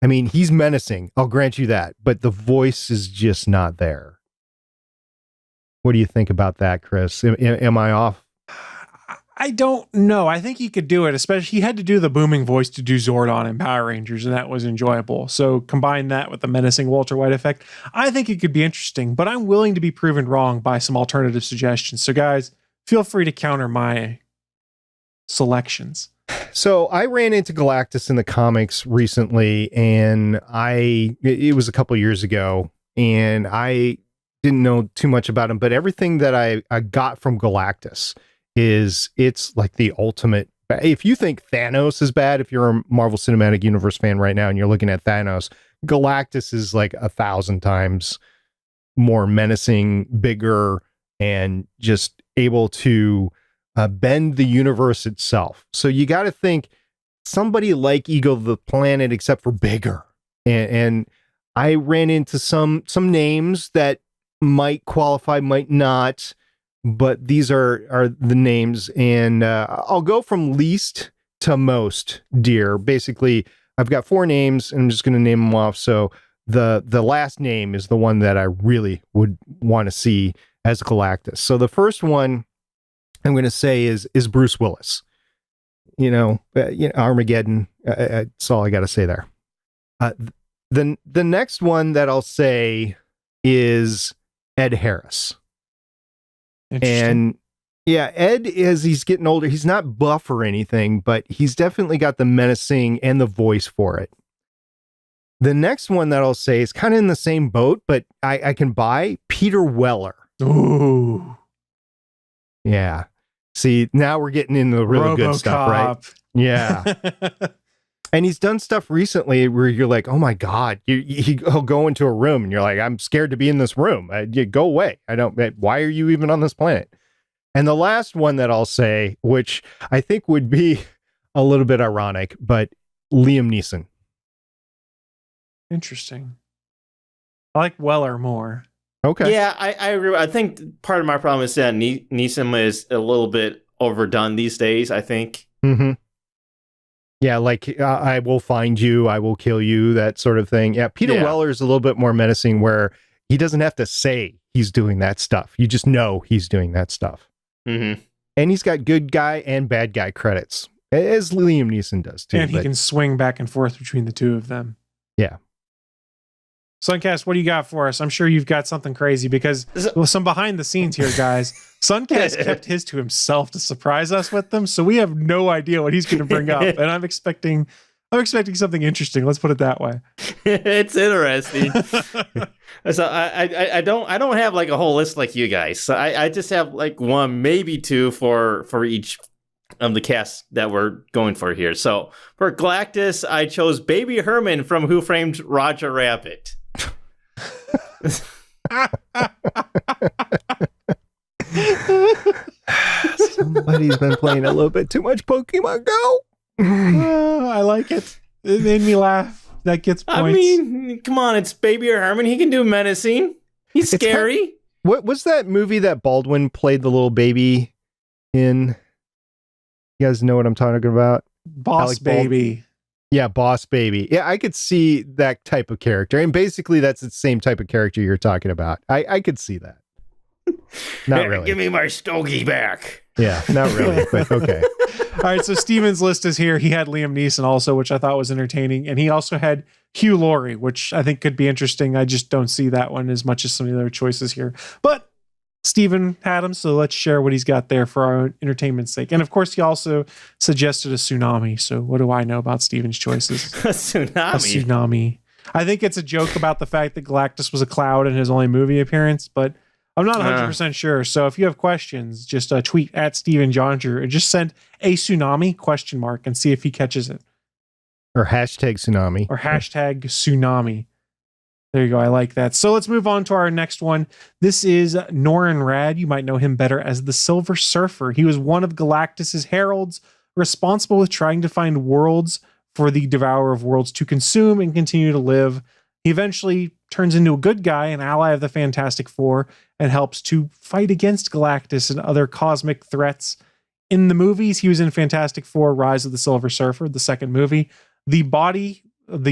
I mean, he's menacing, I'll grant you that, but the voice is just not there. What do you think about that, Chris? Am I off? I don't know. I think he could do it, especially he had to do the booming voice to do Zordon in Power Rangers, and that was enjoyable. So combine that with the menacing Walter White effect. I think it could be interesting, but I'm willing to be proven wrong by some alternative suggestions. So guys, feel free to counter my selections. So I ran into Galactus in the comics recently, and it was a couple years ago, and I didn't know too much about him, but everything that I got from Galactus is it's like the ultimate. If you think Thanos is bad, if you're a Marvel Cinematic Universe fan right now and you're looking at Thanos, Galactus is like 1,000 times more menacing, bigger, and just able to bend the universe itself. So you got to think somebody like Ego the Planet, except for bigger. And I ran into some names that might qualify, might not, but these are the names. And I'll go from least to most dear. Basically, I've got 4 names, and I'm just going to name them off. So the last name is the one that I really would want to see as Galactus. So the first one I'm going to say is Bruce Willis. Armageddon. That's all I got to say there. The next one that I'll say is Ed Harris. And yeah, Ed, as he's getting older, he's not buff or anything, but he's definitely got the menacing and the voice for it. The next one that I'll say is kind of in the same boat, but I can buy Peter Weller. Ooh. Yeah. See, now we're getting into the really good stuff, right? Yeah. And he's done stuff recently where you're like, oh my God, he'll go into a room and you're like, I'm scared to be in this room. You go away. Why are you even on this planet? And the last one that I'll say, which I think would be a little bit ironic, but Liam Neeson. Interesting. I like Weller more. Okay. Yeah, I agree. I think part of my problem is that Neeson is a little bit overdone these days, I think. Mm-hmm. Yeah, like I will find you, I will kill you, that sort of thing. Yeah, Peter Weller is a little bit more menacing where he doesn't have to say he's doing that stuff. You just know he's doing that stuff. Mm-hmm. And he's got good guy and bad guy credits, as Liam Neeson does too. And he can swing back and forth between the two of them. Yeah. Suncast, what do you got for us? I'm sure you've got something crazy because some behind the scenes here, guys. Suncast kept his to himself to surprise us with them, so we have no idea what he's going to bring up. And I'm expecting something interesting. Let's put it that way. It's interesting. So I don't have like a whole list like you guys. So I just have like 1, maybe 2 for each of the cast that we're going for here. So for Galactus, I chose Baby Herman from Who Framed Roger Rabbit. Somebody's been playing a little bit too much Pokemon Go. I like it. It made me laugh. That gets points. I mean, come on, it's Baby Herman. He can do menacing. He's scary. What was that movie that Baldwin played the little baby in? You guys know what I'm talking about? Boss Baby. Yeah, Boss Baby. Yeah, I could see that type of character. And basically, that's the same type of character you're talking about. I could see that. Not really. Give me my stogie back. Yeah, not really, but okay. All right, so Steven's list is here. He had Liam Neeson also, which I thought was entertaining. And he also had Hugh Laurie, which I think could be interesting. I just don't see that one as much as some of the other choices here. But Steven had him, so let's share what he's got there for our entertainment's sake. And of course, he also suggested a tsunami. So what do I know about Steven's choices? A tsunami? A tsunami. I think it's a joke about the fact that Galactus was a cloud in his only movie appearance, but I'm not 100% sure. So if you have questions, just tweet at Steven Jonger and just send a tsunami ? And see if he catches it. Or hashtag tsunami. Or hashtag tsunami. There you go. I like that. So let's move on to our next one. This is Norrin Radd. You might know him better as the Silver Surfer. He was one of Galactus's heralds, responsible with trying to find worlds for the Devourer of Worlds to consume and continue to live. He eventually turns into a good guy, an ally of the Fantastic Four, and helps to fight against Galactus and other cosmic threats. In the movies, he was in Fantastic Four: Rise of the Silver Surfer, the second movie. The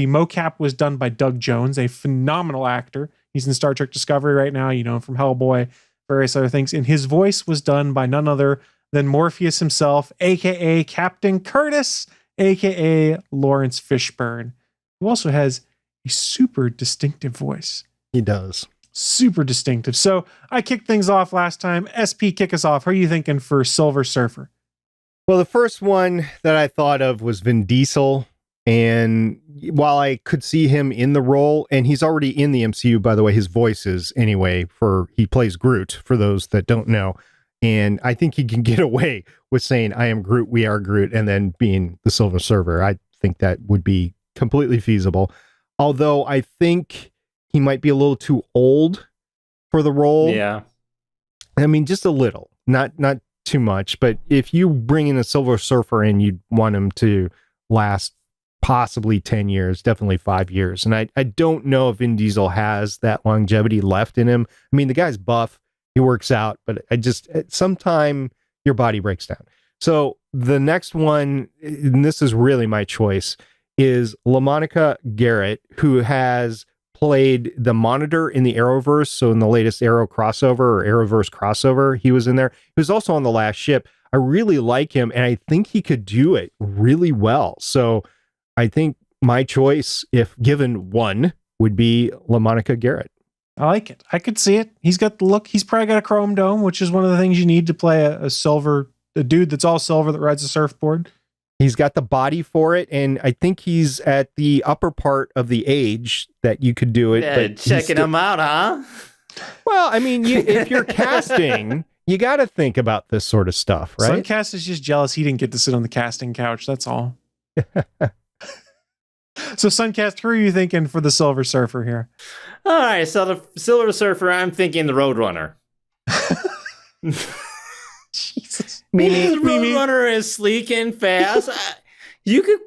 mocap was done by Doug Jones, a phenomenal actor. He's in Star Trek Discovery right now, you know him from Hellboy, various other things. And his voice was done by none other than Morpheus himself, aka Captain Curtis, aka Lawrence Fishburne, who also has a super distinctive voice. He does. Super distinctive. So I kicked things off last time. SP, kick us off. Who are you thinking for Silver Surfer? Well, the first one that I thought of was Vin Diesel. And while I could see him in the role, and he's already in the MCU, by the way, his voice is anyway, he plays Groot, for those that don't know. And I think he can get away with saying, I am Groot, we are Groot, and then being the Silver Surfer. I think that would be completely feasible. Although I think he might be a little too old for the role. Yeah. I mean, just a little, not too much. But if you bring in a Silver Surfer in, you'd want him to last possibly 10 years, definitely 5 years. And I don't know if Vin Diesel has that longevity left in him. I mean, the guy's buff, he works out, but sometime your body breaks down. So the next one, and this is really my choice, is LaMonica Garrett, who has played the Monitor in the Arrowverse. So in the latest Arrow crossover or Arrowverse crossover, he was in there. He was also on The Last Ship. I really like him, and I think he could do it really well. So I think my choice, if given one, would be LaMonica Garrett. I like it. I could see it. He's got the look. He's probably got a chrome dome, which is one of the things you need to play a dude that's all silver that rides a surfboard. He's got the body for it, and I think he's at the upper part of the age that you could do it. Yeah, but checking him out, huh? Well, I mean, if you're casting, you got to think about this sort of stuff, right? Suncast is just jealous he didn't get to sit on the casting couch. That's all. So, Suncast, who are you thinking for the Silver Surfer here? All right, so the Silver Surfer, I'm thinking the Roadrunner. Jesus. The Roadrunner is sleek and fast. You could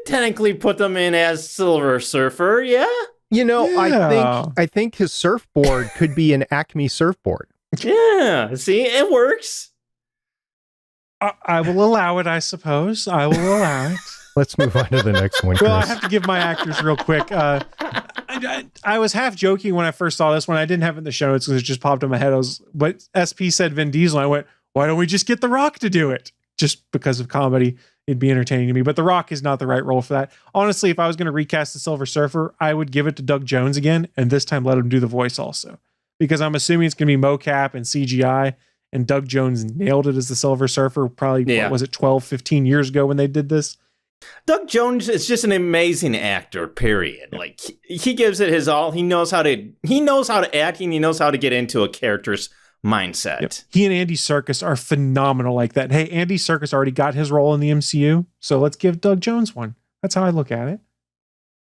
technically put them in as Silver Surfer, yeah? You know, Yeah. I think his surfboard could be an Acme surfboard. Yeah, see, it works. I will allow it, I suppose. I will allow it. Let's move on to the next one, Chris. Well, I have to give my actors real quick. I was half joking when I first saw this one. I didn't have it in the show notes because it just popped in my head. But SP said Vin Diesel. I went, why don't we just get The Rock to do it? Just because of comedy, it'd be entertaining to me. But The Rock is not the right role for that. Honestly, if I was going to recast the Silver Surfer, I would give it to Doug Jones again, and this time let him do the voice also. Because I'm assuming it's going to be mocap and CGI, and Doug Jones nailed it as the Silver Surfer probably, what was it, 12, 15 years ago when they did this? Doug Jones is just an amazing actor, period. Like he gives it his all. He knows how to act, and he knows how to get into a character's mindset. Yep. He and Andy Serkis are phenomenal like that. Hey, Andy Serkis already got his role in the MCU, so let's give Doug Jones one. That's how I look at it.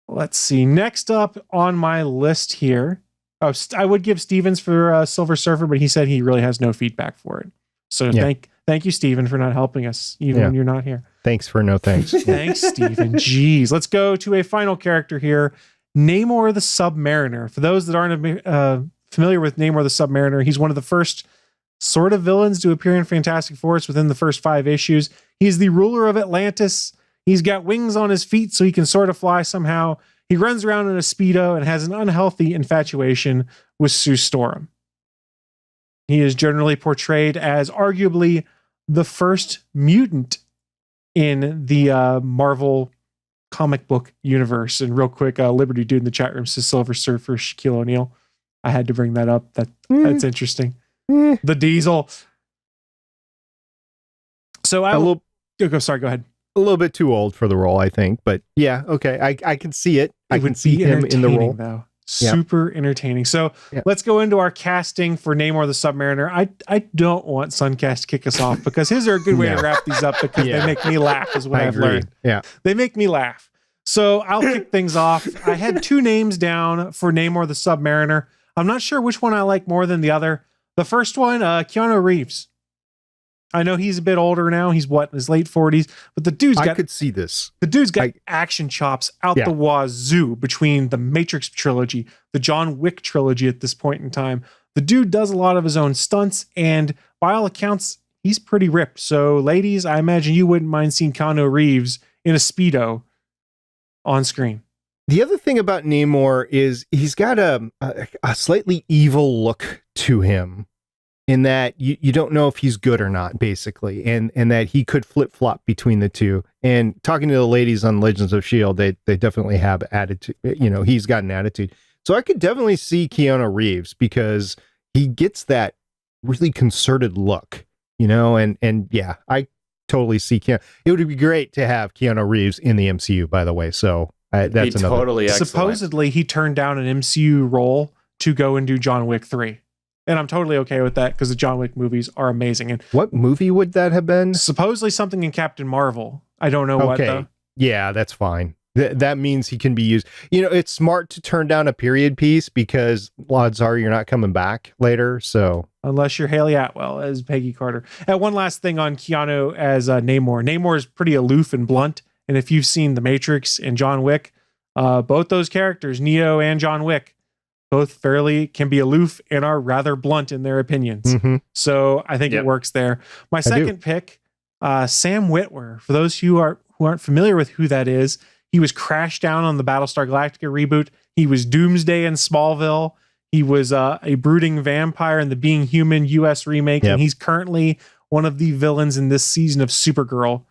Let's see. Next up on my list here, I would give Stevens for Silver Surfer, but he said he really has no feedback for it. So thank you, Steven, for not helping us, even when you're not here. Thanks for no thanks. Thanks, Steven. Jeez. Let's go to a final character here. Namor the Submariner. For those that aren't familiar with Namor the Submariner, he's one of the first sort of villains to appear in Fantastic Four within the first 5 issues. He's the ruler of Atlantis. He's got wings on his feet so he can sort of fly somehow. He runs around in a Speedo and has an unhealthy infatuation with Sue Storm. He is generally portrayed as arguably the first mutant in the Marvel comic book universe. And real quick, Liberty Dude in the chat room says Silver Surfer Shaquille O'Neal. I had to bring that up. That's interesting. The Diesel. So go ahead. A little bit too old for the role, I think. But yeah, okay. I can see it. I can see him in the role. Though. Super entertaining. So let's go into our casting for Namor the Submariner. I don't want Suncast to kick us off because his are a good way to wrap these up because they make me laugh is what I've learned. Yeah. They make me laugh. So I'll kick things off. I had 2 names down for Namor the Submariner. I'm not sure which one I like more than the other. The first one, Keanu Reeves. I know he's a bit older now. He's in his late 40s, but the dude's got... I could see this. The dude's got action chops out the wazoo between the Matrix trilogy, the John Wick trilogy at this point in time. The dude does a lot of his own stunts, and by all accounts, he's pretty ripped. So, ladies, I imagine you wouldn't mind seeing Keanu Reeves in a Speedo on screen. The other thing about Namor is he's got a slightly evil look to him in that you don't know if he's good or not, basically, and that he could flip-flop between the two. And talking to the ladies on Legends of S.H.I.E.L.D., they definitely have attitude. He's got an attitude. So I could definitely see Keanu Reeves because he gets that really concerted look, and I totally see Keanu. It would be great to have Keanu Reeves in the MCU, by the way. So that's another. Totally excellent. Supposedly, he turned down an MCU role to go and do John Wick 3. And I'm totally okay with that because the John Wick movies are amazing. And what movie would that have been? Supposedly something in Captain Marvel. I don't know what though. Yeah, that's fine. That means he can be used. You know, it's smart to turn down a period piece because odds are you're not coming back later. So unless you're Haley Atwell as Peggy Carter. And one last thing on Keanu as Namor. Namor is pretty aloof and blunt. And if you've seen The Matrix and John Wick, both those characters, Neo and John Wick, both fairly can be aloof and are rather blunt in their opinions. Mm-hmm. So I think it works there. My second pick, Sam Witwer. For those who aren't familiar with who that is, he was Crash Down on the Battlestar Galactica reboot. He was Doomsday in Smallville. He was a brooding vampire in the Being Human US remake. And he's currently one of the villains in this season of Supergirl.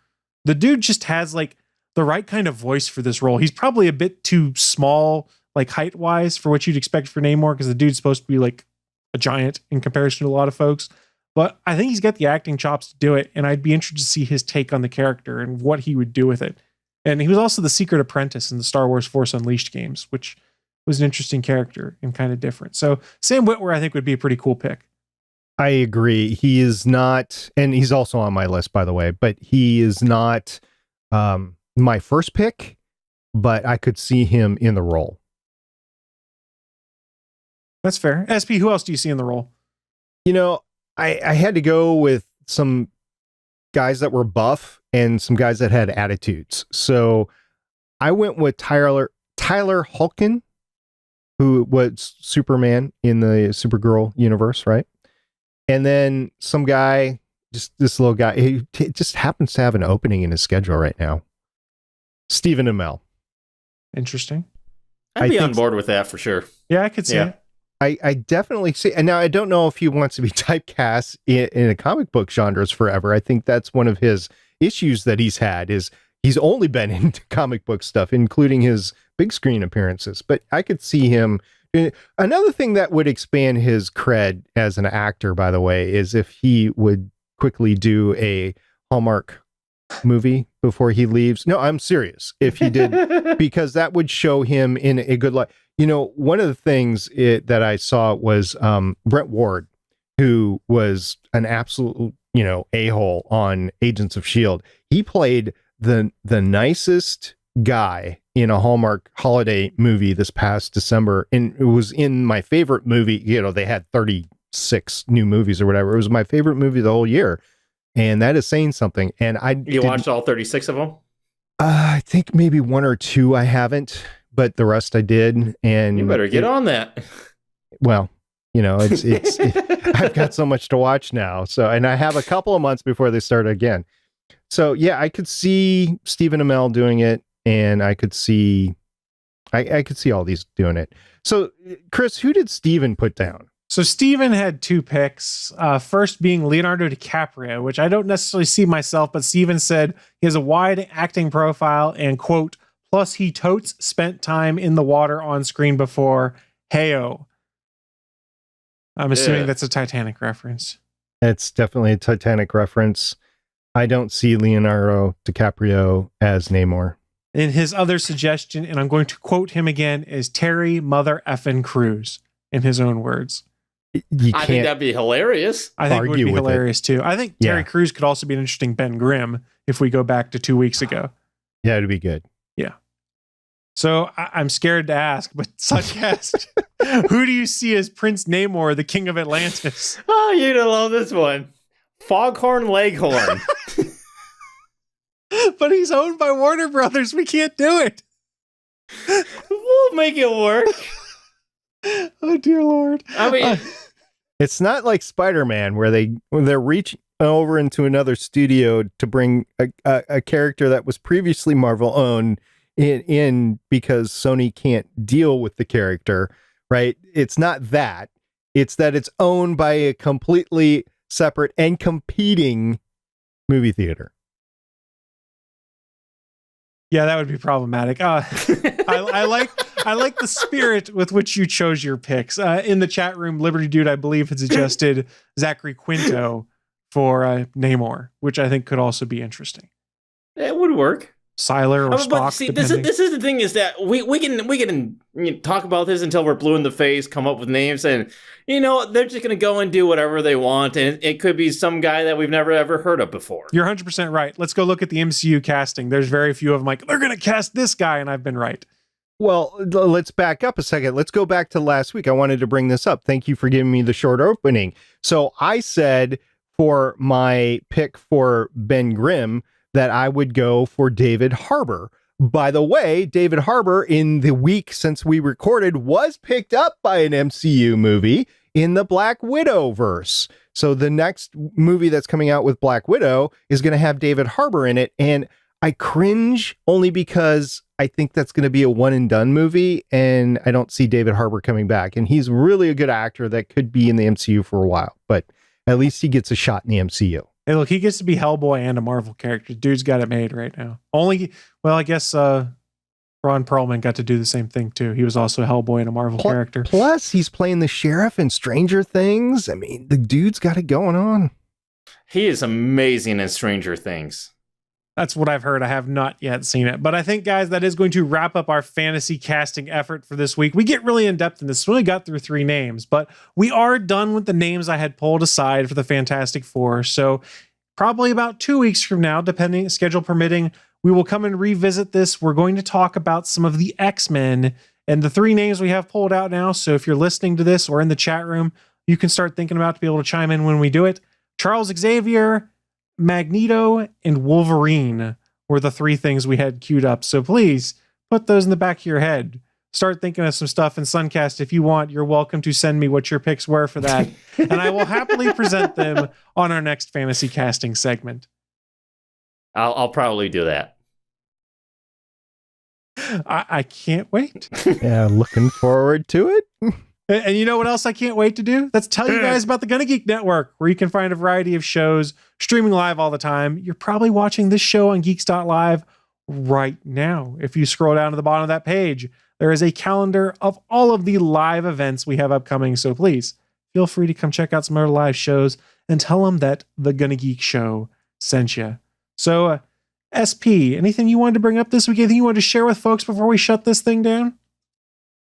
The dude just has like the right kind of voice for this role. He's probably a bit too small, like height wise, for what you'd expect for Namor, because the dude's supposed to be like a giant in comparison to a lot of folks. But I think he's got the acting chops to do it. And I'd be interested to see his take on the character and what he would do with it. And he was also the secret apprentice in the Star Wars Force Unleashed games, which was an interesting character and kind of different. So Sam Witwer, I think, would be a pretty cool pick. I agree. He is not, and he's also on my list, by the way, but he is not my first pick, but I could see him in the role. That's fair. SP, who else do you see in the role? You know, I had to go with some guys that were buff and some guys that had attitudes. So I went with Tyler Hulkin, who was Superman in the Supergirl universe, right? And then some guy, just this little guy, he just happens to have an opening in his schedule right now. Stephen Amell. Interesting. I'd be on board with that for sure. Yeah, I could see it. I definitely see. And now I don't know if he wants to be typecast in a comic book genres forever. I think that's one of his issues that he's had is he's only been into comic book stuff, including his big screen appearances. But I could see him. Another thing that would expand his cred as an actor, by the way, is if he would quickly do a Hallmark movie before he leaves. No, I'm serious. If he did, because that would show him in a good light. You know, one of the things that I saw was Brent Ward, who was an absolute, a-hole on Agents of S.H.I.E.L.D. He played the nicest guy in a Hallmark holiday movie this past December. And it was in my favorite movie. They had 36 new movies or whatever. It was my favorite movie the whole year. And that is saying something. And You watched all 36 of them? I think maybe one or two I haven't, but the rest I did. And you better get on that. Well, it's I've got so much to watch now. So, and I have a couple of months before they start again. So yeah, I could see Stephen Amell doing it, and I could see all these doing it. So Chris, who did Steven put down? So Steven had two picks. First being Leonardo DiCaprio, which I don't necessarily see myself, but Steven said he has a wide acting profile and, quote, plus he totes spent time in the water on screen before. Heyo. I'm assuming that's a Titanic reference. It's definitely a Titanic reference. I don't see Leonardo DiCaprio as Namor. And his other suggestion, and I'm going to quote him again, is Terry Mother Effin' Crews, in his own words. I think that'd be hilarious. I think it would be hilarious too. I think Terry Crews could also be an interesting Ben Grimm if we go back to 2 weeks ago. Yeah, it'd be good. Yeah. So I'm scared to ask, but Sudcast, who do you see as Prince Namor, the King of Atlantis? Oh, you're gonna love this one. Foghorn Leghorn. But he's owned by Warner Brothers. We can't do it. We'll make it work. Oh dear Lord. I mean, it's not like Spider-Man where they're reaching over into another studio to bring a character that was previously Marvel owned in because Sony can't deal with the character, right? It's not that. It's that it's owned by a completely separate and competing movie theater. Yeah, that would be problematic. I like the spirit with which you chose your picks. In the chat room, Liberty Dude, I believe, had suggested Zachary Quinto for Namor, which I think could also be interesting. It would work. Sylar or Spock, But see, this is the thing, is that we can talk about this until we're blue in the face, come up with names, and they're just gonna go and do whatever they want, and it could be some guy that we've never ever heard of before. You're 100% right. Let's go look at the MCU casting. There's very few of them like, they're gonna cast this guy, and I've been right. Well, let's back up a second. Let's go back to last week. I wanted to bring this up. Thank you for giving me the short opening. So I said for my pick for Ben Grimm that I would go for David Harbour. By the way, David Harbour, in the week since we recorded, was picked up by an MCU movie in the Black Widow verse. So the next movie that's coming out with Black Widow is going to have David Harbour in it. And I cringe only because I think that's going to be a one and done movie, and I don't see David Harbour coming back. And he's really a good actor that could be in the MCU for a while, but at least he gets a shot in the MCU. Hey, look, he gets to be Hellboy and a Marvel character. Dude's got it made right now. I guess Ron Perlman got to do the same thing too. He was also a Hellboy and a Marvel character. Plus, he's playing the sheriff in Stranger Things. I mean, the dude's got it going on. He is amazing in Stranger Things. That's what I've heard. I have not yet seen it. But I think, guys, that is going to wrap up our fantasy casting effort for this week. We get really in-depth in this. We only got through 3 names, but we are done with the names I had pulled aside for the Fantastic Four. So probably about 2 weeks from now, depending, schedule permitting, we will come and revisit this. We're going to talk about some of the X-Men and the 3 names we have pulled out now. So if you're listening to this or in the chat room, you can start thinking about to be able to chime in when we do it. Charles Xavier, Magneto, and Wolverine were the 3 things we had queued up. So please put those in the back of your head. Start thinking of some stuff in Suncast. If you want, you're welcome to send me what your picks were for that. And I will happily present them on our next fantasy casting segment. I'll probably do that. I can't wait. Yeah, looking forward to it. And you know what else I can't wait to do? Let's tell you guys about the Gonna Geek Network, where you can find a variety of shows streaming live all the time. You're probably watching this show on geeks.live right now. If you scroll down to the bottom of that page, there is a calendar of all of the live events we have upcoming. So please feel free to come check out some other live shows and tell them that the Gonna Geek Show sent you. So, SP, anything you wanted to bring up this week? Anything you wanted to share with folks before we shut this thing down?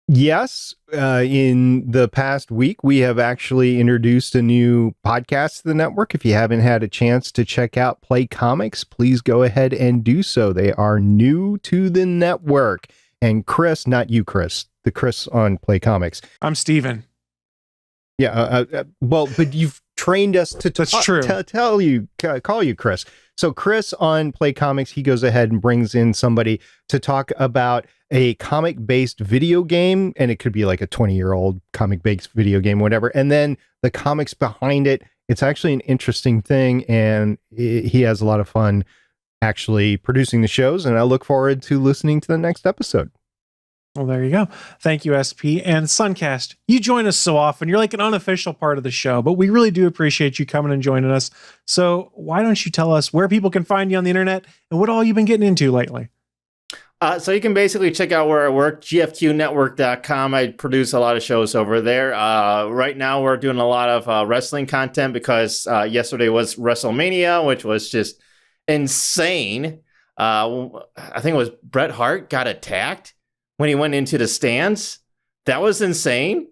Yes, in the past week, we have actually introduced a new podcast to the network. If you haven't had a chance to check out Play Comics, please go ahead and do so. They are new to the network. And Chris, not you, Chris, the Chris on Play Comics. I'm Steven. Yeah, well, but you've trained us to That's true. Call you Chris. So Chris on Play Comics, he goes ahead and brings in somebody to talk about a comic-based video game, and it could be like a 20-year-old comic-based video game, whatever. And then the comics behind it. It's actually an interesting thing, and he has a lot of fun actually producing the shows, and I look forward to listening to the next episode. Well, there you go. Thank you, SP. And Suncast, you join us so often. You're like an unofficial part of the show, but we really do appreciate you coming and joining us. So why don't you tell us where people can find you on the internet and what all you've been getting into lately? So you can basically check out where I work, gfqnetwork.com. I produce a lot of shows over there. Right now we're doing a lot of wrestling content because yesterday was WrestleMania, which was just insane. I think it was Bret Hart got attacked when he went into the stands. That was insane.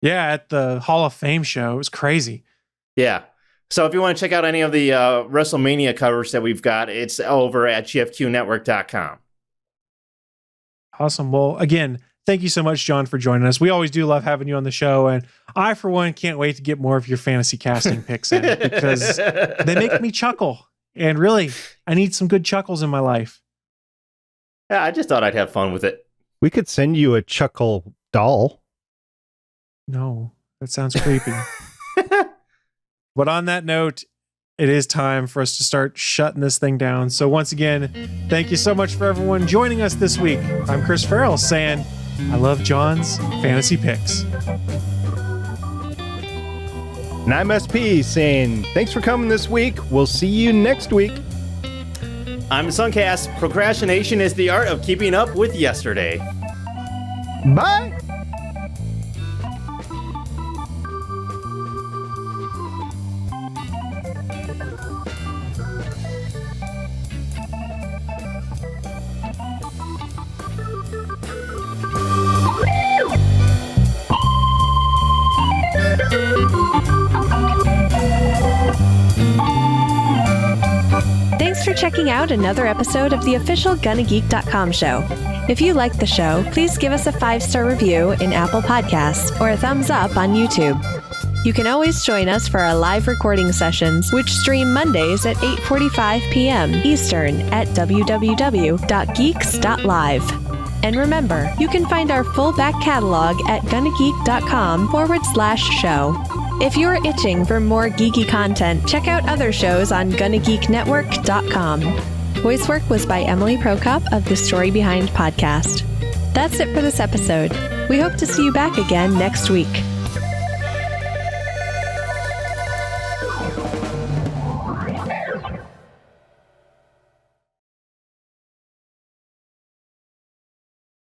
Yeah, at the Hall of Fame show. It was crazy. Yeah. So if you want to check out any of the WrestleMania covers that we've got, it's over at gfqnetwork.com. Awesome. Well, again, thank you so much, John, for joining us. We always do love having you on the show. And I, for one, can't wait to get more of your fantasy casting picks in because they make me chuckle. And really, I need some good chuckles in my life. Yeah, I just thought I'd have fun with it. We could send you a chuckle doll. No, that sounds creepy. But on that note, it is time for us to start shutting this thing down. So once again, thank you so much for everyone joining us this week. I'm Chris Farrell saying, I love John's fantasy picks. And I'm SP saying, thanks for coming this week. We'll see you next week. I'm Suncast. Procrastination is the art of keeping up with yesterday. Bye. checking out another episode of the official GonnaGeek.com show. If you like the show, please give us a 5-star review in Apple Podcasts or a thumbs up on YouTube. You can always join us for our live recording sessions, which stream Mondays at 8:45 p.m. Eastern at www.geeks.live. And remember, you can find our full back catalog at GonnaGeek.com/show. If you're itching for more geeky content, check out other shows on GonnaGeekNetwork.com. Voice work was by Emily Prokop of the Story Behind podcast. That's it for this episode. We hope to see you back again next week.